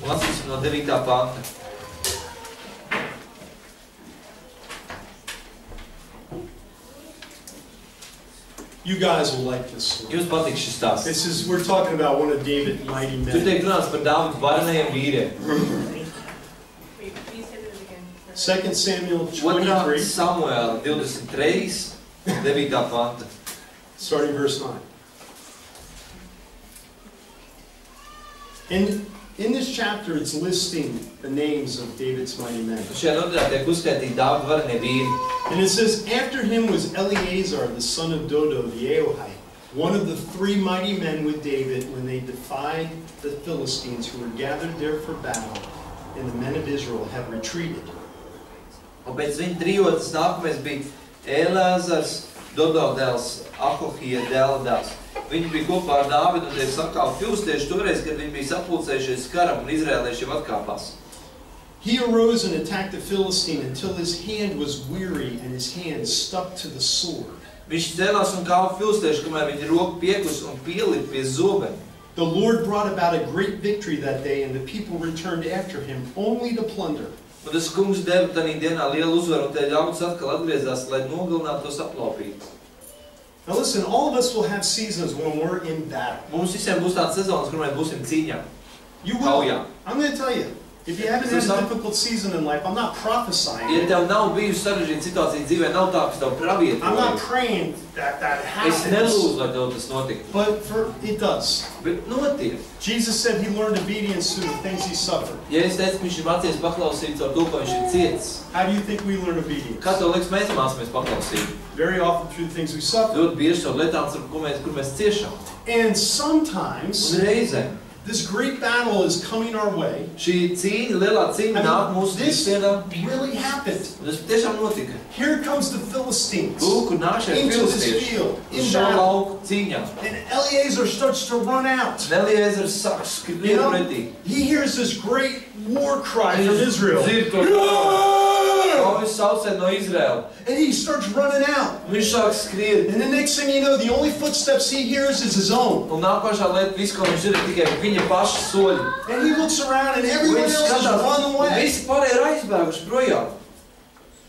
un lasīsim no 9. panta. You guys will like this story. Jums patiks šis stāsts. We're talking about one of David's mighty Tur men. tiek runāts par Dāvida varenajiem vīriem. 2 Samuel 2. 23, Samuēla, 23. 9. panta. starting verse 9. In this chapter, it's listing the names of David's mighty men. Šajā nodaļā tiek uzskaitīti Dāvida varenie vīri. And it says, after him was Eleazar, the son of Dodo, the Ahohite, one of the 3 mighty men with David when they defied the Philistines who were gathered there for battle, and the men of Israel had retreated. Un pēc viņa trijotas nākamais bija Eleazars, Dodo dēls, Ahohija dēla dēls. Viņi bija kopā ar Dāvidu un tie sakāva filistieši toreiz, kad viņi bija sapulcējušies karam un izrēlieši jau atkāpās. He arose and attacked the Philistine until his hand was weary and his hand stuck to the sword. Viņš cēlās un kāva filistieši, kamēr viņa roka piekus un pielika pie zobena. The Lord brought about a great victory that day, and the people returned after him only to plunder. Un tas kungs deva tanī dienā lielu uzvaru, un tie ļaudis atkal atgriezās, lai nogalinātu tos aplaupītus. Now listen, all of us will have seasons when we're in battle. Mums visiem būs tāds sezonas, kur mēs būsim cīņā. You will. I'm going to tell you. If you haven't had a difficult season in life, I'm not prophesying. Ja tev nav bijusi sarežģīta situācija dzīvē, nav tā, kas tev pravietoja. I'm not praying that happens. Es nelūdzu, lai tev tas notiktu. But it does. Bet notiek. Jesus said he learned obedience through the things he suffered. Ja es teicu, ka viņš ir mācījies paklausīt caur to, ko viņš ir cietis. How do you think we learn obedience? Kā tev liekas, mēs mācāmies paklausīt? Very often through the things we suffer. Ļoti bieži caur lietām, kur mēs ciešam. And sometimes Un reizēm this great battle is coming our way. šī cīņa, lielā cīņa nāk mūsu visienā. This really happened. Un tas tiešām notika. Here comes the Philistines Lūk, un nāk šeit into this filistieši field uz in šo battle. lauku cīņā. And Eleazar starts to run out. Eliezers sāk skriet pretī. He hears this great war cry from Israel. Dzird to kaujas saucienu no Izraēla. And he starts running out. Viņš sāk skriet. And the next thing you know, the only footsteps he hears is his own. Un nākošā lieta, viss, ko viņš dzird, tikai viņa paša soļi. And he looks around and everyone Viņš else has skatās, run un away. visi pārējie ir aizbēguši projām.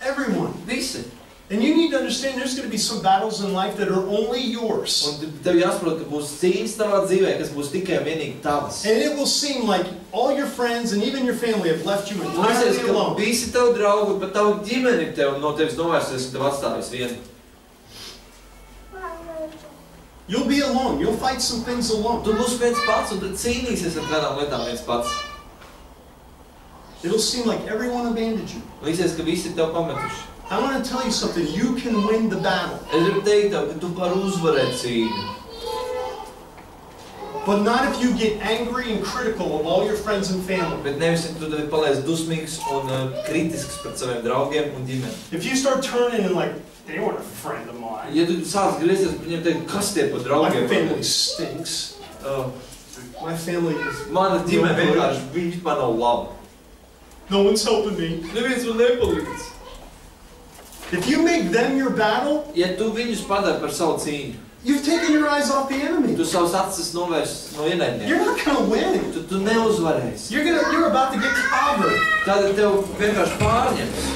Everyone. Visi. And you need to understand there's going to be some battles in life that are only yours. Un tev jāsaprot, ka būs cīņas tavā dzīvē, kas būs tikai vienīgi tavas. And it will seem like all your friends and even your family have left you Un entirely liekas, ka alone. visi tavi draugi, pat tavu ģimeni no tevis novērsies un tev atstājis vienu. You'll be alone. You'll fight some things alone. Tu būsi viens pats un tad cīnīsies ar kādām lietām viens pats. It'll seem like everyone abandoned you. Liekas, ka visi tev pametuši. I want to tell you something. You can win the battle. Es gribu teikt tev, ka tu vari uzvarēt cīņu. But not if you get angry and critical of all your friends and family. Bet nevis, ja tu paliec dusmīgs un kritisks pret saviem draugiem un ģimeni. If you start turning and like, they weren't a friend of mine. Ja tu sāc griezties, viņiem teikt, kas tie pa draugiem? My family stinks. My family is... Mana ģimene vienkārši, viņi vispār nav laba. No one's helping me. Neviens man nepalīdz. If you make them your battle, Ja tu viņus padari par savu cīņu, you've taken your eyes off the enemy. tu savus acis novērš no ienaidniekiem. You're not going to win. Tu neuzvarēsi. You're about to get clobbered. Tad tev vienkārši pārņems.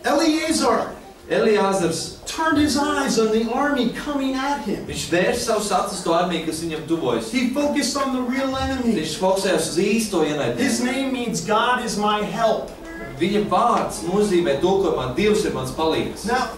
Eleazar Eliezers turned his eyes on the army coming at him. viņš vērš savus acis to armiju, kas viņam tuvojas. He focused on the real enemy. Viņš fokusējās uz īsto His ienaidnieku. name means God is my help. Viņa vārds nozīmē tulkojumā Dievs ir mans palīgs. Now,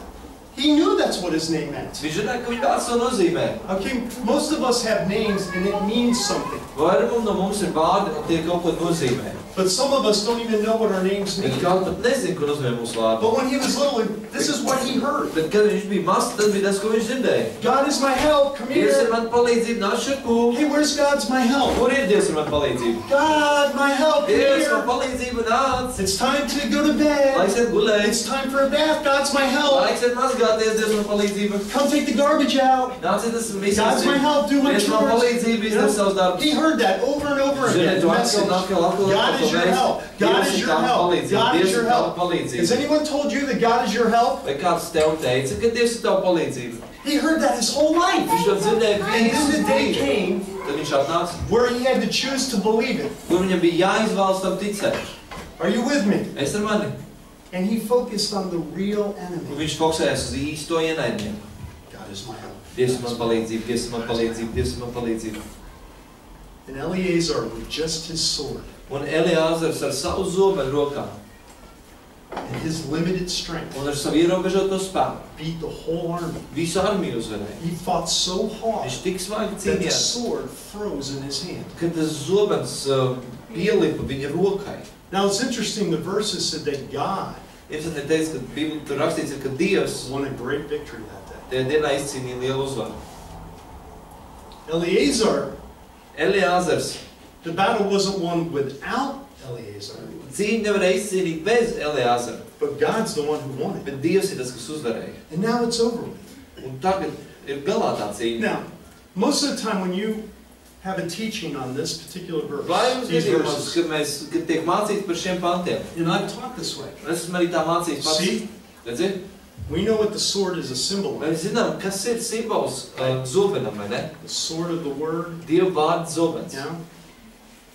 he knew that's what his name meant. Viņš zināja, ka viņa vārds to nozīmē. Okay, most of us have names and it means something. Vairumam no mums ir vārdi un tie kaut ko nozīmē. But some of us don't even know what our names Bet mean. kāds pat nezina, ko nozīmē mūsu vārdi. But when he was little, this is what he heard. Bet, kad viņš bija mazs, tas bija tas, ko viņš dzirdēja. God is my help, come Dievs ir here. man palīdzība, nāc šurpu. Hey, where's God's my help? Kur ir Dievs ir man palīdzība? God, my help, come Dievs man here. palīdzība, nāc. It's time to go to bed. Laiks iet gulēt. It's time for a bath. God's my help. Laiks iet mazgāties, Dievs man palīdzība. Come take the garbage out. Nāciet, tas viss. God's my help, do my Dievs man chores. palīdzība, You know, izdara savus darbus. he heard that over and over again. Ziniet, the tu message. atkal God is your help. God is your help. God is your help. Has palīdzība. anyone told you that God is your help? Vai kāds tev teica, ka Dievs ir tava palīdzība? He heard that his whole life. Viņš to dzirdēja And then visu the day dzīvi. came Tad viņš atnāca, where he had to choose to believe it. kur viņam bija jāizvēlas tam ticēt. Are you with me? Es ar mani. And he focused on the real Un enemy. viņš fokusējās uz īsto ienaidnieku. God is my help. Dievs ir man palīdzība, Dievs ir man palīdzība, Dievs ir man palīdzība. And Eleazar with just his sword Un Eliezers ar savu zobenu rokā and his limited strength un ar savu ierobežoto spēku beat the whole army. visu armiju uzvarēja. He fought so hard Viņš tik smagi that the cīnījās, sword froze in his hand. ka tas zobens pielipa viņa rokai. Now it's interesting, the verses said that God Interesanti teica, ka Bībelē tur rakstīts, ka Dievs won a great victory that day. tajā dienā izcīnīja lielu uzvaru. Eleazar, Eliezers the battle wasn't won without Eleazar, cīņu nevarēja izcīnīt bez Eliezera, but God's the one who won it. bet Dievs ir tas, kas uzvarēja. And now it's over with. Un tagad ir galā tā cīņa. Now, most of the time when you have a teaching on this particular verse, Vairums these gadījumos, verses, kad tiek mācīts par šiem pantiem, and I've taught this way. es esmu arī tā mācījis pats. See? Redzi? We know what the sword is a symbol of. Mēs zinām, kas ir simbols zobenam, vai ne? The sword of the word, Dieva vārds zobens. you know?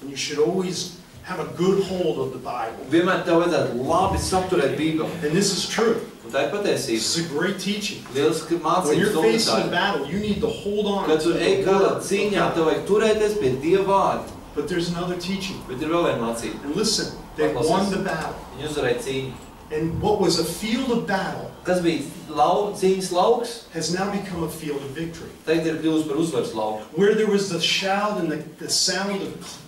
And you should always have a good hold of the Bible. Vienmēr tev vajadzētu labi sapturēt Bībeli. And this is true. Un tā ir patiesība. This is a great teaching. Lieliski When mācības you're facing a domātāji. battle, you need to hold on Kad to tu the ej kādā word cīņā, of tev God. vajag turēties pie Dieva vārda. But there's another teaching. Bet ir vēl viena mācība. And listen, they won the battle. Viņi uzvarēja cīņu. And what was a field of battle Kas bija cīņas lauks, has now become a field of victory. tagad ir kļuvis par uzvaras lauku. Where there was the shout and the sound of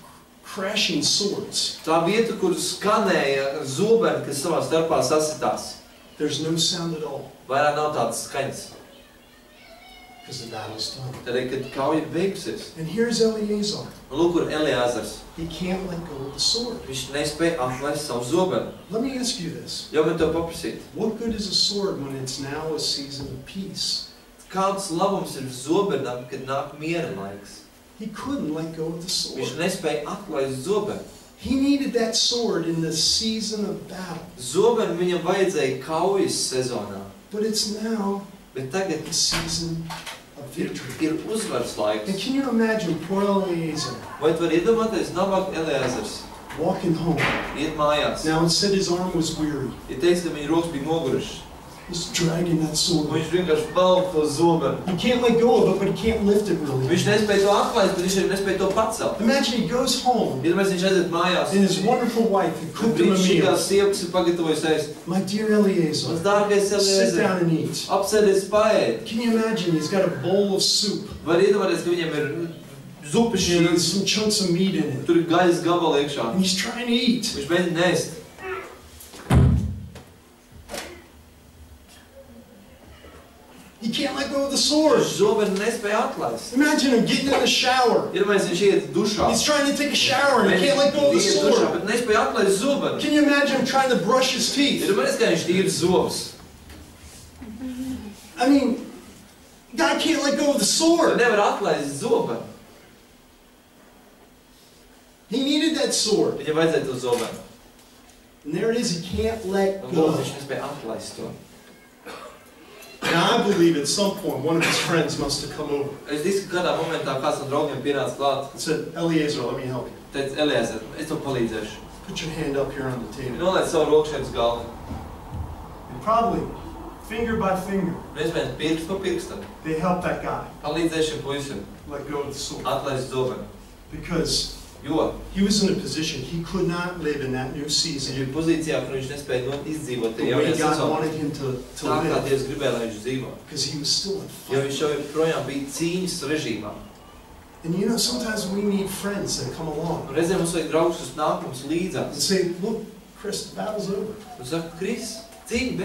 crashing swords, Tā vieta, kur skanēja zobeni, kas savā starpā sasitās, there's no sound at all vairāk nav tādas skaņas. because the battle's done. Tad, kad kauja ir beigusies, And here's Eleazar. un lūk, kur Eliezers, He can't let go of the sword. viņš nespēja atlaist savu zobeni. Let me ask you this. Jau man tev paprasīt, What good is a sword when it's now a season of peace? kāds labums ir zobenam, kad nāk miera laiks? He couldn't let go of the sword. Viņš nespēja atlaist zobeni. He needed that sword in the season of battle. Zobeni viņam vajadzēja kaujas sezonā, But it's now bet tagad the season of victory. ir uzvaras And laiks. can you imagine poor Eleazar Vai tu vari iedomāties, nabaga Eliezers walking home? iet mājās? Now it said his arm was weary. Ja teiks, ka viņa rokas bija nogurušas, He's dragging that un sword. viņš vienkārši valk to zobeni. He can't let go of it, but he can't lift it really. Viņš nespēja to atlaist, bet viņš arī nespēja to pacelt. Imagine he goes home Iedomājies, viņš aiziet mājās, and his wonderful wife had un cooked him a brīnišķīgā meal. sieva, kas ir pagatavojusi ēst. My dear Mans Eleazar, dārgais sit Eliezer, down and eat. apsēdies paēd. Can you imagine he's got a bowl of soup Var iedomāties, ka viņam ir zupas and šīs, some chunks of meat in it. tur ir gaļas gabali iekšā. And he's trying to eat. Viņš mēģina nēst. He can't let go of the sword. Viņš zobeni nespēja atlaist. Imagine him getting in the shower. Iedomājies, viņš iet dušā. He's trying to take a shower and he can't let go of the Viņš iet dušā, sword. bet nespēja atlaist zobeni. Can you imagine him trying to brush his teeth? Iedomājies, kā viņš tīra zobus. I mean, guy can't let go of the Tu sword. nevar atlaist zobeni. He needed that sword. Viņam vajadzēja to zobeni. And there it is, he can't let Un go. lūk, viņš nespēja atlaist to. Now I believe at some point one of his friends must have come over Es ticu, ka kādā momentā kāds no draugiem pienāca klāt. and said, Eleazar, let me help you. Teica, Eliezer, es tev palīdzēšu. Put your hand up here on the table. Noliec savu roku šeit uz galda. And probably, finger by finger, Un iespējams pirksts pa pirstam. they helped that guy Palīdzēšu šim puisim let go of the sword. atlaist zobeni. Because Jo he was in a position he could not live in that new viņš season ir pozīcijā, kur viņš nespēja izdzīvot the tajā way jaunajā God sezonā. wanted him to Tā kā live. Dievs gribēja, lai viņš dzīvo. Because he was still in Jo fight. viņš jau joprojām bija cīņas režīmā. And you know, sometimes we need friends that come along Un reizēm mums vajag draugus, kas nāk mums and līdzās. say, look, Chris, the battle's over. Un saka, Kris, cīņa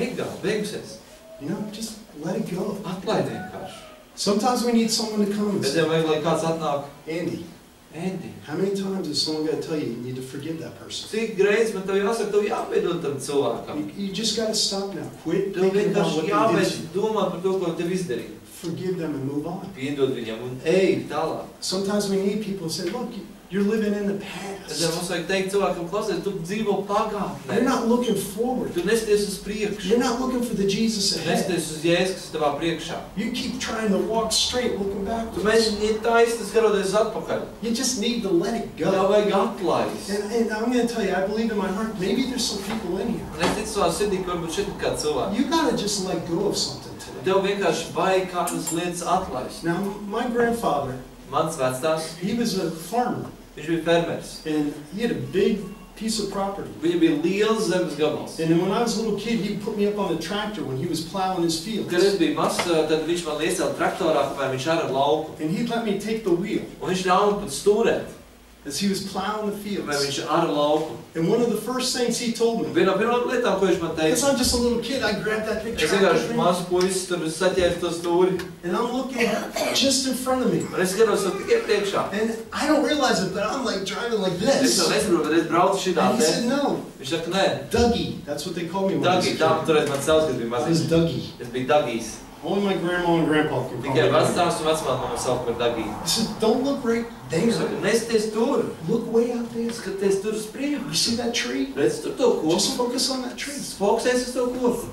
beigusies. You know, just let it go. Atlaid vienkārši. Sometimes we need someone to come and say, Reizēm vajag, lai kāds atnāk. Andy, Endi, how many times is someone got to tell you need to forgive that person? cik reizes man tev jāsaka, tev jāpiedod tam cilvēkam. You just got to stop now. Quit Tev thinking about vienkārši what they jābeidz did to you. domāt par to, ko tev izdarīja. Forgive them and move on. Piedod viņam un ej tālāk. Sometimes we need people to say, look, you're living in the Reizēm past. mums vajag teikt cilvēkam, klausies, tu dzīvo pagātnē. You're not looking forward. Tu nesties uz priekšu. You're not looking for the Jesus ahead. Nesties uz Jēzus, kas ir tavā priekšā. You keep trying to walk straight, looking Tu backwards. mēģini iet taisni, skaroties atpakaļ. You just need to let it Tev go. vajag atlaist. And I'm going to tell you, I believe in my heart, maybe there's some people in here. Un es ticu savā sirdī, ka varbūt šeit ir kāds cilvēks. You got to just let go of something today. Tev vienkārši vajag kādas lietas atlaist. Now, my grandfather, Mans vectās, he was a farmer, viņš bija fermeris. and he had a big piece of property. Viņam bija liels zemes gabals. And then when I was a little kid, he put me up on the tractor when he was plowing his fields. Kad es biju mazs, tad viņš man iecēla traktorā, kamēr viņš ar lauku. And he'd let me take the wheel Un viņš ļāva man pat stūrēt, as he was plowing the kamēr fields. viņš ar lauku. And one of the first things he told me, Viena no pirmām lietām, ko viņš man because teica, I'm just a little kid, I grabbed that big es vienkārši tractor mazu puisi tur saķēru to stūri. and I'm looking just in front of me. Un es skatos to tikai priekšā. And I don't realize it, but I'm like driving like Es this. to nesaprotu, bet es braucu šitā And he te. said, no, Viņš saka, nē, Dougie. That's what they called me when I was a Dagi, tā kid. toreiz man sauc, kad bija I was mazs. Dougie. Es biju Dagijs. Only my grandma and grandpa can call me Tikai Dougie. vecāks un vecmāte man sauc par Dagiju. I said, don't look right Viņš there. saka, nesties tur, Look way out there. skaties tur uz You priekšu. see that tree? Redz tur to Just koku. focus on that tree. Fokusēs uz to koku.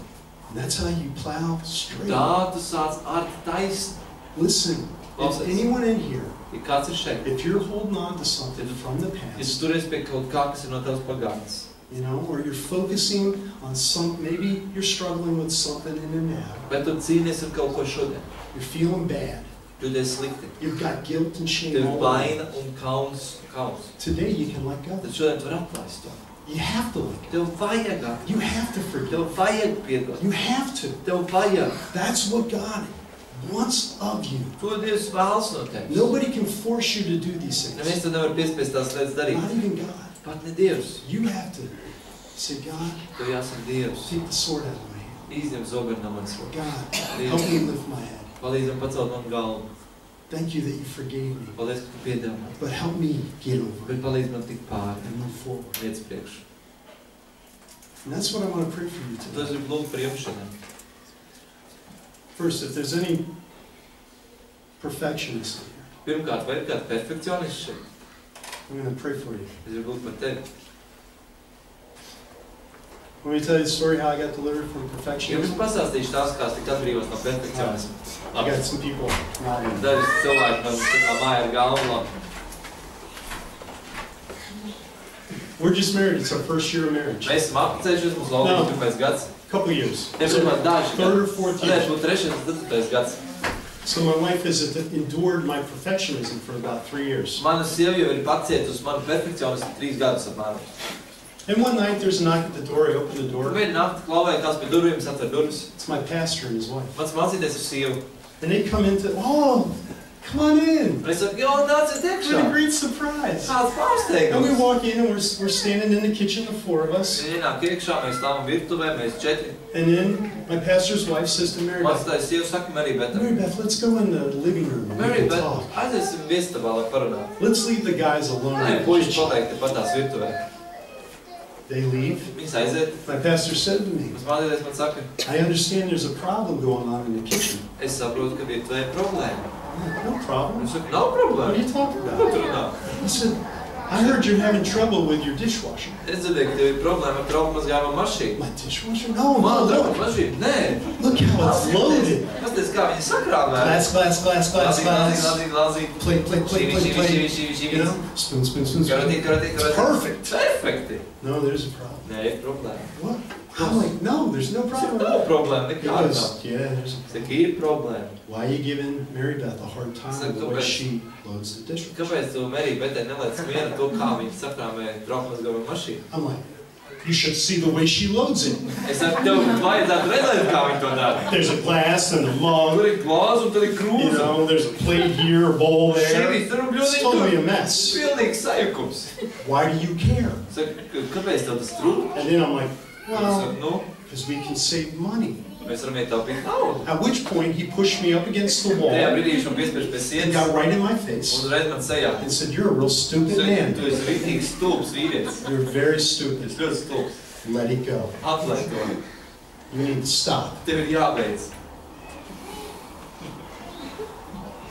And that's how you plow straight. Tā tu sāc ar taisni. Listen, if Klausies. anyone in here Ja kāds ir šeit. If you're holding on to something from the Ja tu past, turies pie kaut kā, kas ir no tavas pagātnes. you know, or you're focusing on maybe you're struggling with something in the now. Bet tu cīnies ar kaut ko šodien. You're feeling bad. Jūties slikti. You've got guilt and shame Tev all over. vaina un kauns. Today you can let go. Tad šodien tu vari atlaist to. You have to let go. Tev vajag atlaist. You have to forgive. Tev vajag piedot. You have to. Tev vajag. That's what God wants of you. To Dievs vēlas no tevis. Nobody can force you to do these things. Neviens tev nevar piespiest tās lietas darīt. Not even God. Pat ne Dievs. You have to say, God, Tev jāsaka Dievs. take the sword out of my hand. Izņem zobenu no manas rokas. God, help me lift my head. Palīdz man pacelt manu galvu. Thank you that you forgave me. Paldies, ka tu piedevi man. But help me get over Bet it palīdz man tikt pāri. and move forward. Iet uz priekšu. And that's what I want to pray for you Tu today. es gribu lūgt par jums šodien. First, if there's any perfectionists in here, Pirmkārt, vai ir kāds perfekcionists šeit? I'm going to pray for you. Es gribu lūgt par tevi. Want me to tell you the story how I got delivered from Jums perfectionism? pastāstīšu tās, kā es tik atbrīvos no perfekcionisma. I got some people nodding. Daži cilvēki man tā kā māja ar galvu labi. We're just married. It's our first year of marriage. Mēs esam apceļušies, mums laulības pirmais gads. Couple years. Neprotams, daži Third or gadi. fourth Varētu year. būt trešais, ceturtais gads. So my wife has endured my perfectionism for about 3 years. Mana sieva jau ir pacietusi manu perfekcionismu 3 gadus apmēram. And one night there's a knock at the door. I open the Un door. vienu nakti klauvēja kāds pie durvīm, es atveru durvis. It's my pastor and his wife. Mans mācīties ir sieva. And they come into, oh, come on in. Un es saku, jo, nāciet What a iekšā. great surprise. Kāds And we pārsteigums. walk in and we're standing in the kitchen, the 4 of us. Viņi ienāk iekšā, mēs stāvam virtuvē, mēs 4. And then my pastor's wife says to Mary Beth, Mācītājs sieva saka, Mary Beth, let's go in the living room and we Mary can Beth, talk. aiziesim viestabā, lai parunātu. Let's leave the guys alone Nē, in the puiši kitchen. paliek tepat tās virtuvē. They leave. Viņas aiziet. My pastor said to me, Mans mācītājs man saka, I understand there's a problem going on in the kitchen. es saprotu, ka virtuvē ir problēma. I'm like, no problem. Es saku, nav What are problēma. you talking Ko about? tu runā? He said, I heard you're having trouble with your dishwasher. Es dzirdēju, ka tev ir problēma ar trauku mazgājumu mašīnu. My dishwasher? No, Mana no, trauku look. mašīna? Nē. Look how it's loaded. Pasties, kā viņi sakrāmē. Glass, glass, glass, glass, Glāzīt, glass. glāzīt, glāzīt. Plate, plate, plate, plate, plate. You know? Spoon, spoon, spoon, Karatī, spoon. karatī, karatī. Perfect. Perfekti. No, there's a problem. Nē, ir problēma. What? I'm like, no, there's no problem at Nav all. problēma, He nekāda nav. goes, yeah, there's a Es saku, ir problēma. Why are you giving Mary Beth a hard time the way she loads the dishwasher? Kāpēc tu Merī Betē nelaic mieru to, kā viņi sakrāmē trauku mazgājumu mašīnu? I'm like, you should see the way she loads it. Es saku, tev vajadzētu redzēt, kā viņi to dara. There's a glass and a mug. Tur ir glāze un tur ir You krūze. know, there's a plate here, a bowl there. Šeit tur ir It's bļūdiņi totally a tur. mess. Pilnīgs sajukums. Why do you care? Saku, kāpēc tev tas trūk? And then I'm like, Es well, saku, nu, because we can save money. mēs varam ietaupīt naudu. At which point he pushed me up against the Tajā wall brīdī viņš man piespiež pie and sienas got right in my un face uzreiz man sejā. and said, you're a real stupid Saku, man. tu esi rītīgi stulbs vīrietis. You're very stupid. Es ļoti stulbs. Let it go. Atlaid to. You need to stop. Tev ir jābeidz.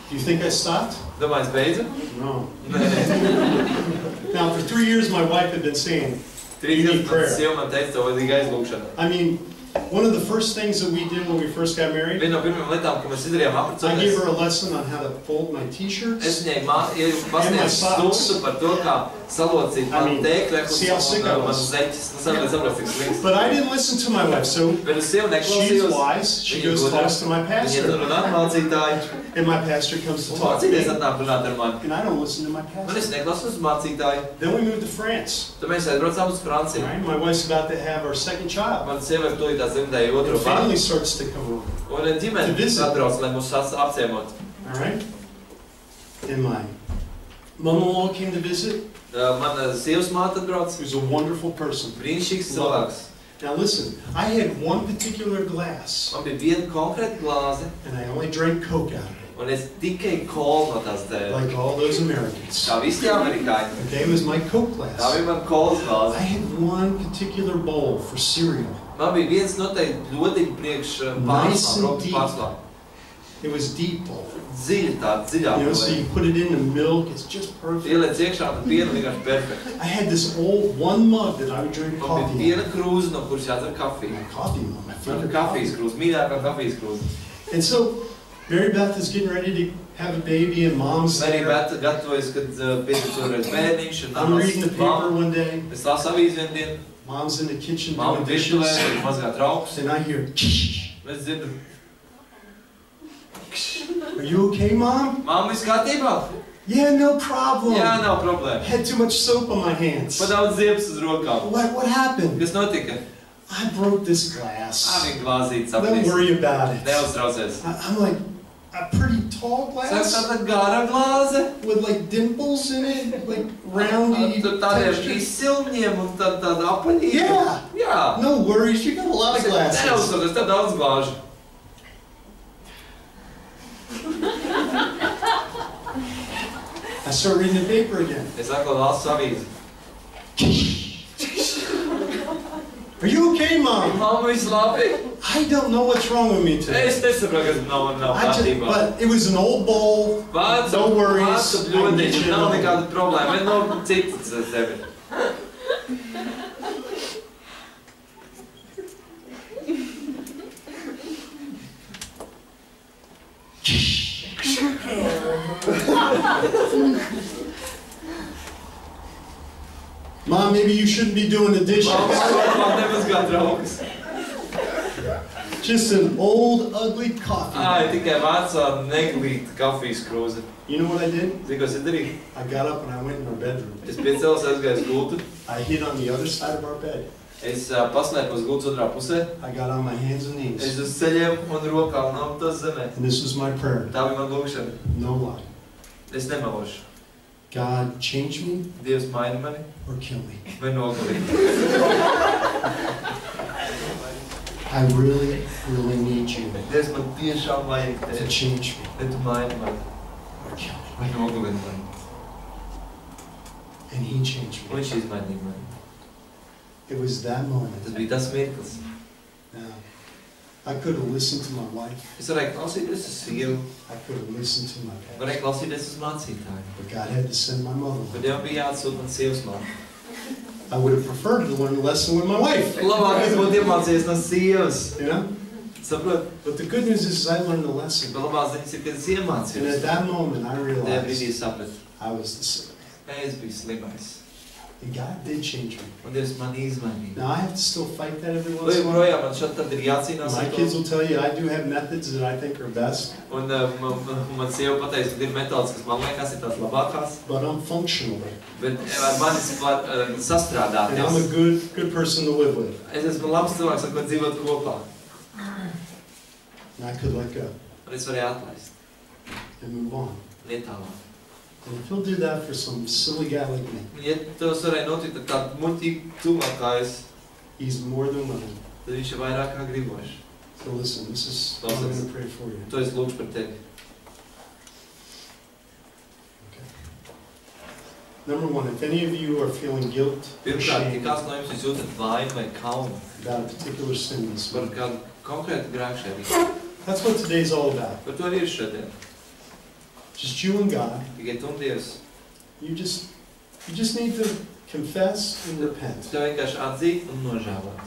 Do you think I stopped? Domāju, es beidzu? No. Nē. Now, for 3 years, my wife had been saying, 3 gadus man sieva man teica, tev vajadzīga aizlūkšana. I mean, one of the first things that we did when we first got married, Viena no pirmajām lietām, ko mēs izdarījām I gave apprecēties, her a lesson on how to fold my es t-shirts. viņai pasniedzu stundu par to, kā salocīt I mean, manu tēkļekus see how sick I un was. manu zeķis. Nu, saprast, cik slikts. But I didn't listen to my wife, so Bet es sievu she's neklausījos. wise. She Viņa goes gudra. talks to my Viņa pastor, runā mācītāju. and my pastor comes to Un talk to me, mācīties atnāk runāt ar mani. and I don't listen to my Un pastor. es neklausos mācītāju. Then we moved to France. Tad mēs aizbraucām uz Franciju. Right? My wife's about to have our second child. Mana sieva ir tūlīt dzemdēja And otro family bērnu. starts to come over. Un ģimene To visit. atbrauc, lai mūs apciemot. All right? And my mother-in-law came to visit. Mana sievas māte atbrauc. She was a wonderful person. Brīnišķīgs cilvēks. Now listen, I had one particular glass, Man bija viena konkrēta glāze, and I only drank Coke out of it, un es tikai kolu no tās dēļu. like all those Americans. Kā visi tie amerikāņi. Okay, it was my Coke Tā glass. bija mana kolas I glāze. had one particular bowl for cereal. Man bija viens noteikti ļodiņu priekš Nice and pārslām, deep. pārslām. It was deep bowl. Dziļi tāda, dziļā You know, so you put it in the milk, it's just perfect. Ieliec iekšā, un piena vienkārši perfekta. I had this old one mug that I would drink Man coffee bija in. viena krūze, no kuras jādzer kafiju. My coffee mug, my Man favorite bija kafijas coffee. krūze, mīļākā kafijas krūze. And so Mary Beth is getting ready to have a baby and mom's Mary there. Beth gatavojas, kad pieteicās bērniņš un I'm reading the paper one day. Es lasu avīzi vienu dienu. Mom's in the kitchen Mamma doing virtuvē, dishes. mazgā traukus. And I hear, Es dzirdu, are you okay, Mom? mamma, viss kārtībā? Yeah, no problem. Jā, nav problēma. Had too much soap on my hands. Pa daudz ziepes uz rokām. What happened? Kas notika? I broke this glass. Viņa glāzītes Don't apnīs. worry about it. Neuztraucies. I'm like, a pretty tall Saka, glass tāda gara glāze. with like dimples in it, like roundy Tur tādiem texture. izsilņiem un tāda apaļīga. Yeah. Jā. No worries, you got a lot of glasses. Neuztraucies, tev daudz glāžu. I start reading the paper again. Es atkal lasu avīzi. Are you okay, Mom? Mamma, viss labi? I don't know what's wrong with me today. Es nesaprotu, kas nav kārtībā. But it was an old bowl. Vācu, No worries. vācu I can get bļodiņš, you nav another. nekāda problēma. Vien nav citas ar tevi. Mom, maybe you shouldn't be doing the dishes. Man nemazgā traukus. Just an old, ugly coffee. Ai, tikai vecā neglīta kafijas krūze. You know what I did? Zini, ko es darīju? I got up and I went in our bedroom. Es piecēlos, aizgāju uz gultu. I hid on the other side of our bed. Es paslēpos gultas otrā pusē. I got on my hands and Es knees. uz ceļiem un rokām un aptos zemē. And this was my prayer. Tā bija man lūkšana. No lie. Es nemelošu. God, change me Dievs maina mani or kill me. vai nogalina. I really, really need you Dievs man tiešām vajag to tevi. change me Lai tu maini mani or kill me. vai nogalina mani. And he changed Un me. viņš izmainīja mani. It was that moment. Tas bija tas mirklis. Now, I could have listened to my wife. Es varēju klausīties uz sievu, I could have listened to my pastor. varēju klausīties uz mācītāju. But God had to send my mother. Bet Dievam bija jāatsūt man sievas māte. I would have preferred to learn the lesson with my wife. Labāk es būtu iemācījies no sievas. You know? Saprot? But the good news is I learned the lesson. Bet labās ziņas ir, ka es And iemācījos. at that moment I Tajā brīdī realized es sapratu, I was the sick man. ka es biju slimais. And God did change me. Un Dievs mani izmainīja. Now I have to still fight that every once Vai in a while. projām man šad tad ir jācīnās My ar kids to? will tell you I do have methods that I think are best, Un man sieva pateica, ka ir metodas, kas man liekas ir tās labākās. but I'm functional. Bet ar manis var And I'm a sastrādāties. good person to live with. Es esmu labs cilvēks, ar ko dzīvot kopā. And I could let go Un es varēju atlaist. and move on. Liet tālāk. And if he'll do that for some silly guy like me, Un ja tos varēja notikt ar tādu muļķīgu cilvēku kā es, he's more than willing. tad viņš ir vairāk kā gribošs. So listen, this is what I'm going to pray for you. To es lūkšu par tevi. Number one, if any of you are feeling guilt or Pirmkārt, ja shame kāds no jums jūs jūtat vainu vai kaunu about a particular sin this par week, kādu konkrētu grēku šeit, that's what today's all about. par to arī ir šodien. Just you and God. Tikai tu un Dievs. You just need to confess and repent. Tev vienkārši atzīt un nožēlot.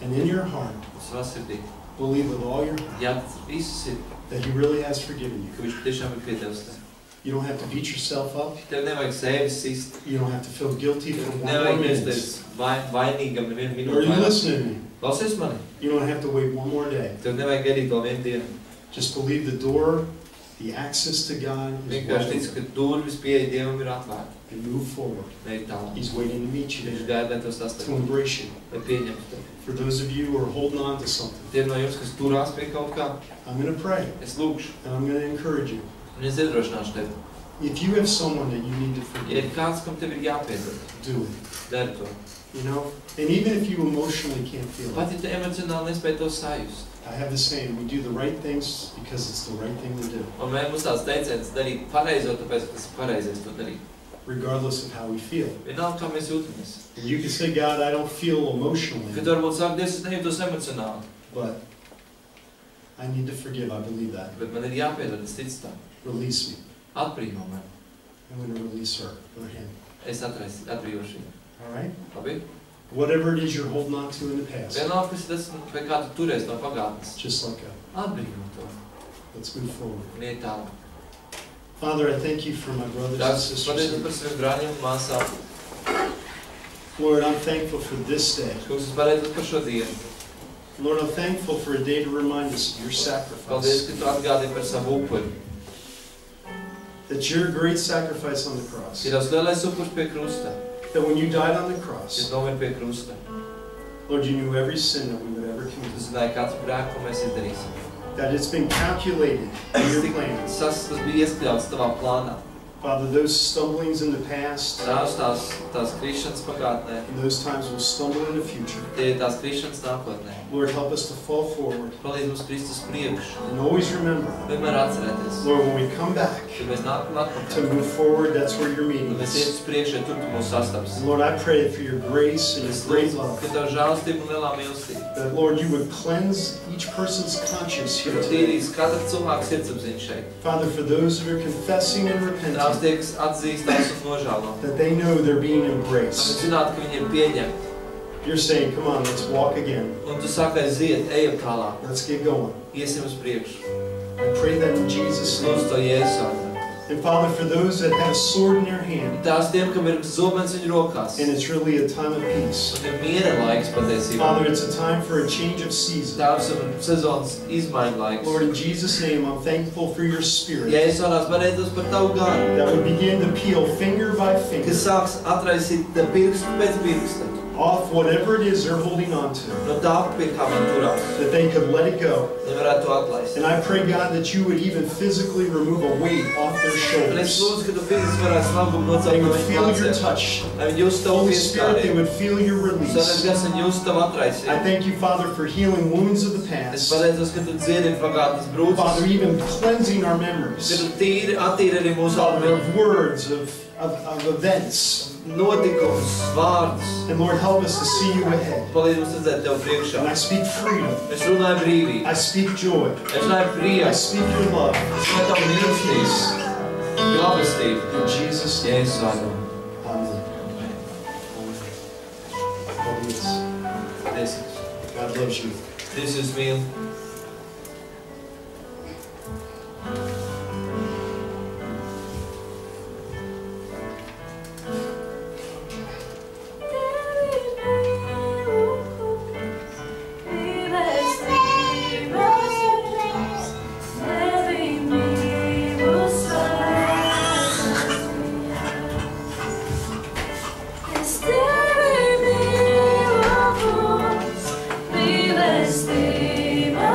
And in your heart, Savā sirdī. believe with all your heart Jā, visu sirdi, that He really has forgiven ka you. viņš tiešām ir piedevis tev. You don't have to beat yourself up. Tev nevajag sevi sist. You don't have to feel guilty for one more Nevajag minute. justies vainīgam nevienu Are minūti you vairāk. listening to me? Klausies mani. You don't have to wait one more day. Tev nevajag gaidīt vēl vienu dienu. Just believe the door, the access to God is Vienkārši wide tic, open, ka durvis pieeja Dievam ir atvērta. and move forward. Neej tālāk. He's waiting to meet you Viņš there, gaida, lai to to sastāv. embrace you. Lai pieņemtu tevi. For those of you who are holding on to something, Tie no jums, kas turās pie kaut kā, I'm going to pray es lūkšu. and I'm going to encourage you. Un es iedrošināšu tevi. If you have someone that you need to Ja ir forgive, kāds, kam tev ir jāpiedod, do it. dari to. You know? And even if you emotionally can't feel Pat it, ja tu emocionāli nespēj to sajust. I have the saying, we do the right things because it's the right thing to do, Un mums tāds teiciens darīt pareizo, tāpēc, ka tas ir pareizais to darīt. regardless of how we feel. Vienalga, kā mēs jūtamies. And you can say, God, I don't feel emotionally, Kad varbūt sāk, Dievs, es nejūtos emocionāli, but I need to forgive. I believe that. bet man ir jāpiedod, es ticu tam. Release me. Atbrīvo mani. I'm going to release her or him. Es atbrīvošu viņu. All right? Labi? Whatever it is you're holding on to in the past, Vienalga, kas tas, pie kā tu turies no pagātnes. just let go. Atbrīvo to. Let's move forward. Un iet tālāk. Father, I thank you for my brothers and Tās, sisters. paldies par saviem brāļiem un māsām. Lord, I'm thankful for this day. Kungs, es pateicos par šo dienu. Lord, I'm thankful for a day to remind us of your Paldies, sacrifice. ka tu atgādini par savu upuri. That your great sacrifice on the cross. Ir tavs lielais upuris pie krusta. That when you died on the Kad cross, nomiri pie krusta. Lord, you knew every sin that we would ever Tu commit. zināji katru grēku, ko mēs izdarīsim. That it's been calculated in your plan. Tas bija ieskļauts tavā plānā. Father, those stumblings in the past Tās krišanas pagātnē, and those times will stumble in the future. tie tās krišanas nākotnē. Lord, help us to fall forward Palīdz mums Kristus priekšu. and always remember, Vienmēr atcerēties. Lord, when we come back Kad mēs nākam to atpakaļ, move forward, that's where you're un meeting mēs iet us. uz priekšu, ja tur tu mūs sastaps. And Lord, I pray for your grace and your Es great lūdzu, love. ka Tavu žēlastību un lielā mīlestība. That, Lord, you would cleanse each person's conscience here Ka today. tīrīs katra cilvēka sirdsapziņa šeit. Father, for those that are confessing and Tās repenting, tie, kas atzīstās un nožēlo. that they know they're being Lai embraced. mēs zinātu, ka viņi ir pieņemti. You're saying, come on, let's walk again. Un tu saki, aiziet, ejam tālāk. Let's get going. Iesim uz priekšu. I pray that in Jesus' name. Lūdzu to Jēzus vārdā. And Father, for those that have a sword in their hand, Tās tiem, kam ir zobens viņu rokās. and it's really a time of peace. Un ir miera laiks patiesībā. Father, it's a time for a change of season. Tās ir sezonas izmaiņu laiks. Lord, in Jesus' name, I'm thankful for your spirit Jēzus vārdā pateicos par Tavu garu, that would begin to peel finger by finger kas sāks atraisīt te pirkstu pēc pirksta. off whatever it is they're holding on to, No tā, pie kā man turās. that they could let it go. Viņi varētu to atlaist. And I pray, God, that you would even physically remove a weight off their Un es shoulders. lūdzu, ka tu fiziski varētu smagumu They nocelt no would viņu feel your pleciem. touch. Lai viņi just Tavu Holy Spirit, they pieskārienu. would feel your Svētais release. gars un just Tavu I atraisību. thank you, Father, for healing wounds of the Es past. pateicos, ka tu dziedi pagātnes brūces. Father, even cleansing our Ka memories. tu attīri arī mūsu Father, atmiņu. of words, of events. Notikumus, vārdus. And Lord, help us to see you ahead. Palīdz mums redzēt Tev And priekšā. I speak freedom. Es runāju brīvību. I speak joy. Es runāju I prieku. speak your love. Es runāju Tavu mīlestību. Glābestību. In Jesus' name. Jēzus vārdā. Amen. Paldies. Paldies. God loves you. Dievs jūs mīl. Mīlestība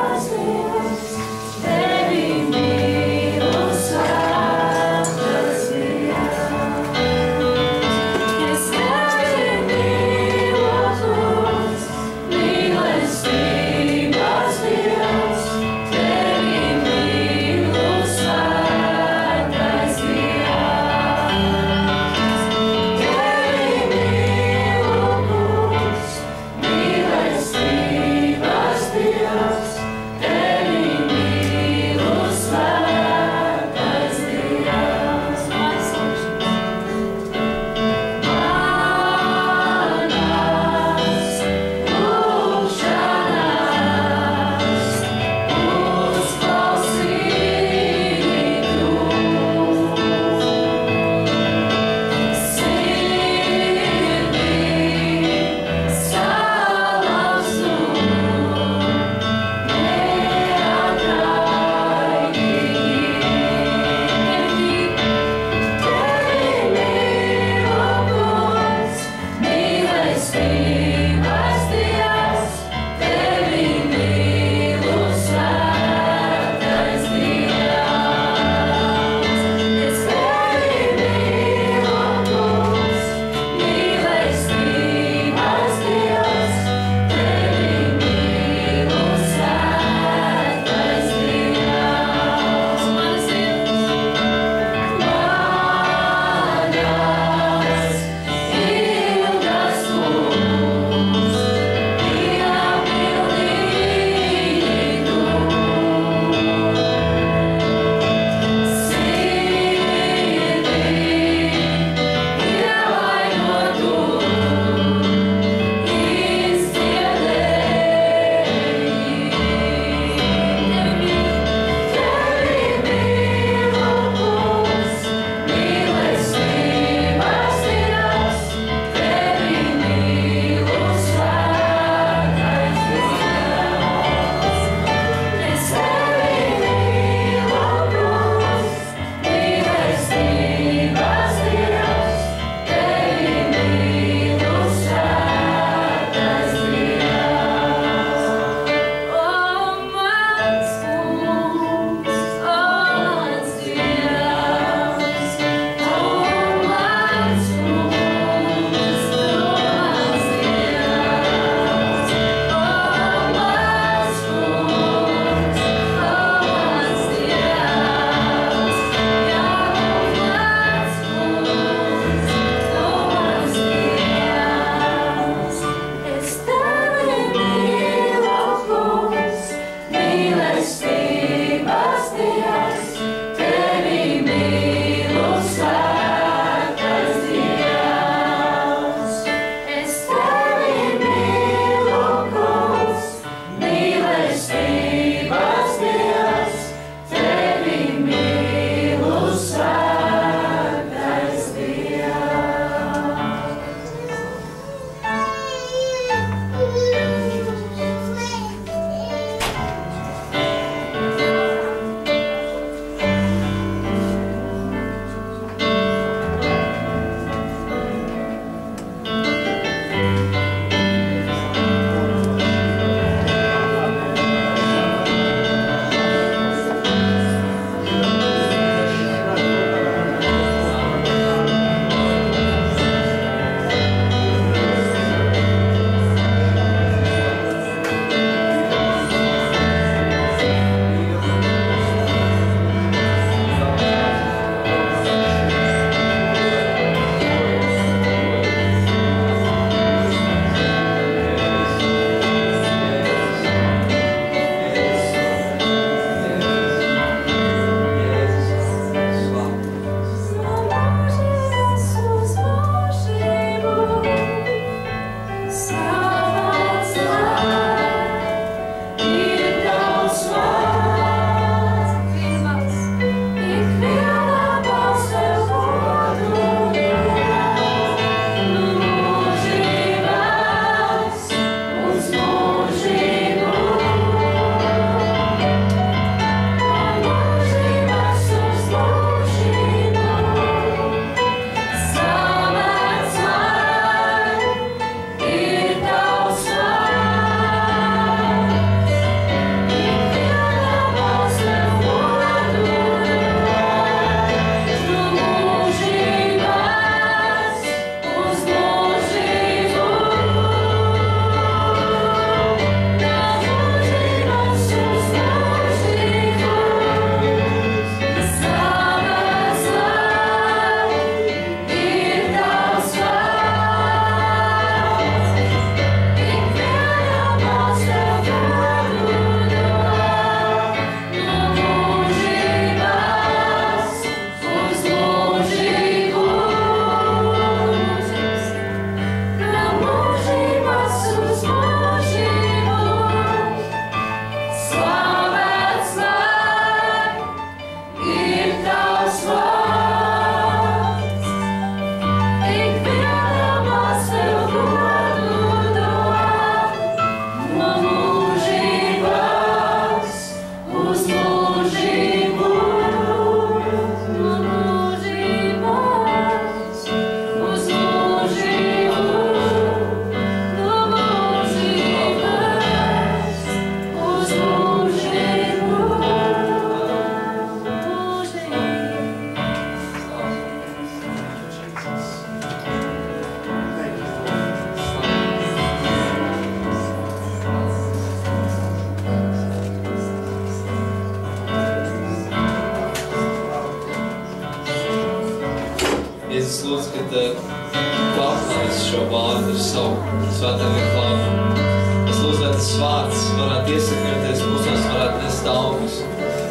papildināt šo vārdu ar savu svētajiem klātu. Es lūdzu, lai tas vārds varētu iesakņoties mūsos, varētu nest augļus.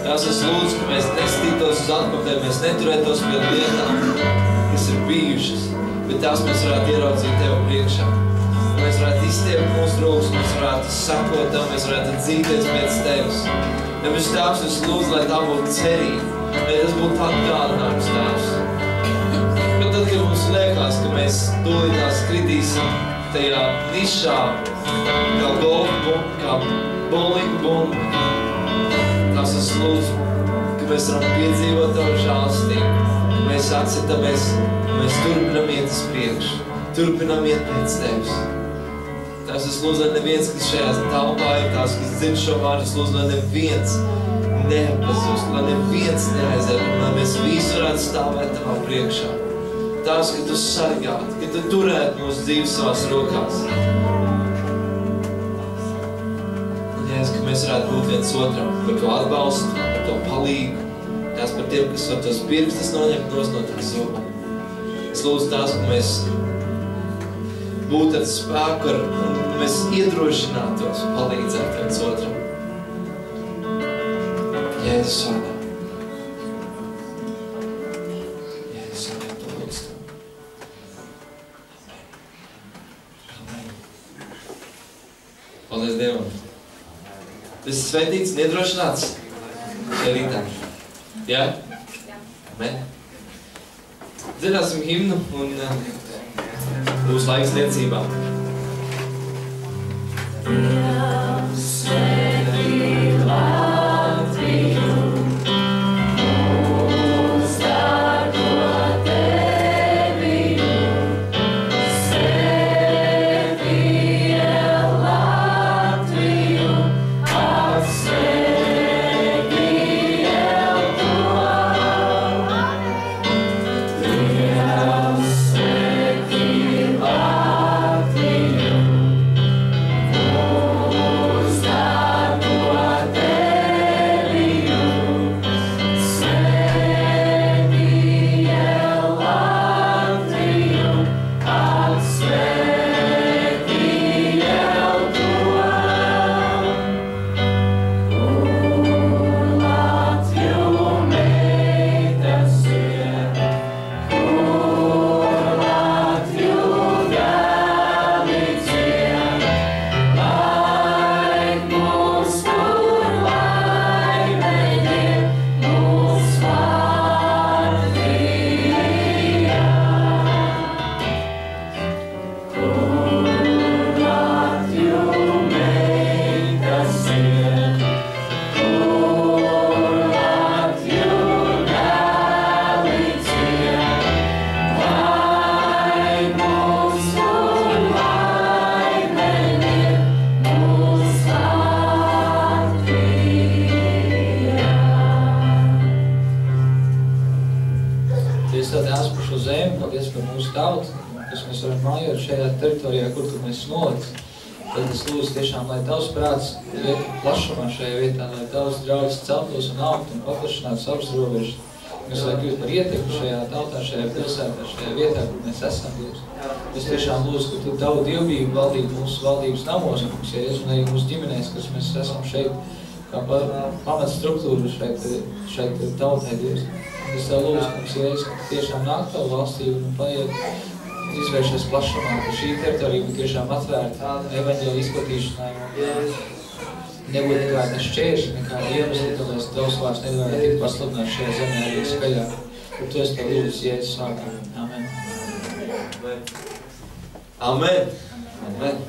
Tās es lūdzu, ka mēs nestītos uz atpakaļ, mēs neturētos pie lietām, kas ir bijušas, bet tās mēs varētu ieraudzīt Tev priekšā. Mēs varētu izstiept mūsu rokas, mēs varētu sakot Tev, mēs varētu dzīties pēc Tevis. Debes Tēvs, es lūdzu, lai tā būtu cerība, lai tas būtu atgādinājums Tēvs. Bet tad, kad mums liekas, ka mēs tūlītās kritīsim tajā nišā, kā golfa bumba, kā bowlinga bumba, tās es lūdzu, ka mēs varam piedzīvot Tavu žālstību, ka mēs atcetamies, mēs turpinam iet uz priekšu, turpinam iet pēc Tevis. Tās es lūdzu, lai neviens, kas šajā telpā ir tās, kas dzird šo vārdu, es lūdzu, lai neviens neapazust, lai neviens neaiziet, un lai mēs visi varētu stāvēt Tavā priekšā. Tās, ka Tu sargātu, ka Tu turētu mūsu dzīves savās rokās. Un, Jēzus, ka mēs varētu būt viens otram par to atbalstu, par to palīgu, tās par tiem, kas var tos pirkstus noņemt no tā zobam. Es lūdzu tās, ka mēs būtu ar spēku, un mēs iedrošinātos palīdzēt viens otram. Jēzus vārdā. Jēzus vārdā, palīdz Tev. Amen. Paldies Dievam. Tu esi svētīts un iedrošināts šajā rītā. Jā? Amen. Dziedāsim himnu un būs laiks liecībām. teritorijā, kur tu mēs nolic, tad es lūdzu tiešām, lai Tavs prāts iet plašumā šajā vietā, lai Tavs draudzes celtos un augt un paplašinātu savas robežas. Mēs varam kļūt par ietekmi šajā tautā, šajā pilsētā, šajā vietā, kur mēs esam, Dievs. Es tiešām lūdzu, ka Tu Tavu dievbijību valdību mūsu valdības namos, kungs, Jēzus, un arī mūsu ģimenēs, kas mēs esam šeit, kā pamat struktūru šeit tautai, Dievs. Es Tev lūdzu, kungs, Jēzus, ka tiešām nāk Tavu valstību un paiet izvēršies plašumā, ka šī teritorija būtu tiešām atvērta evaņģēļa izplatīšanai un nebūtu nekāda šķēršļa, nekāda iemesla, tāpēc Tavs vārds nevarētu tikt pasludināts šajā zemē arī skaļāk. Par to es Tev lūdzu Jēzus vārdā. Amen. Amen. Amen.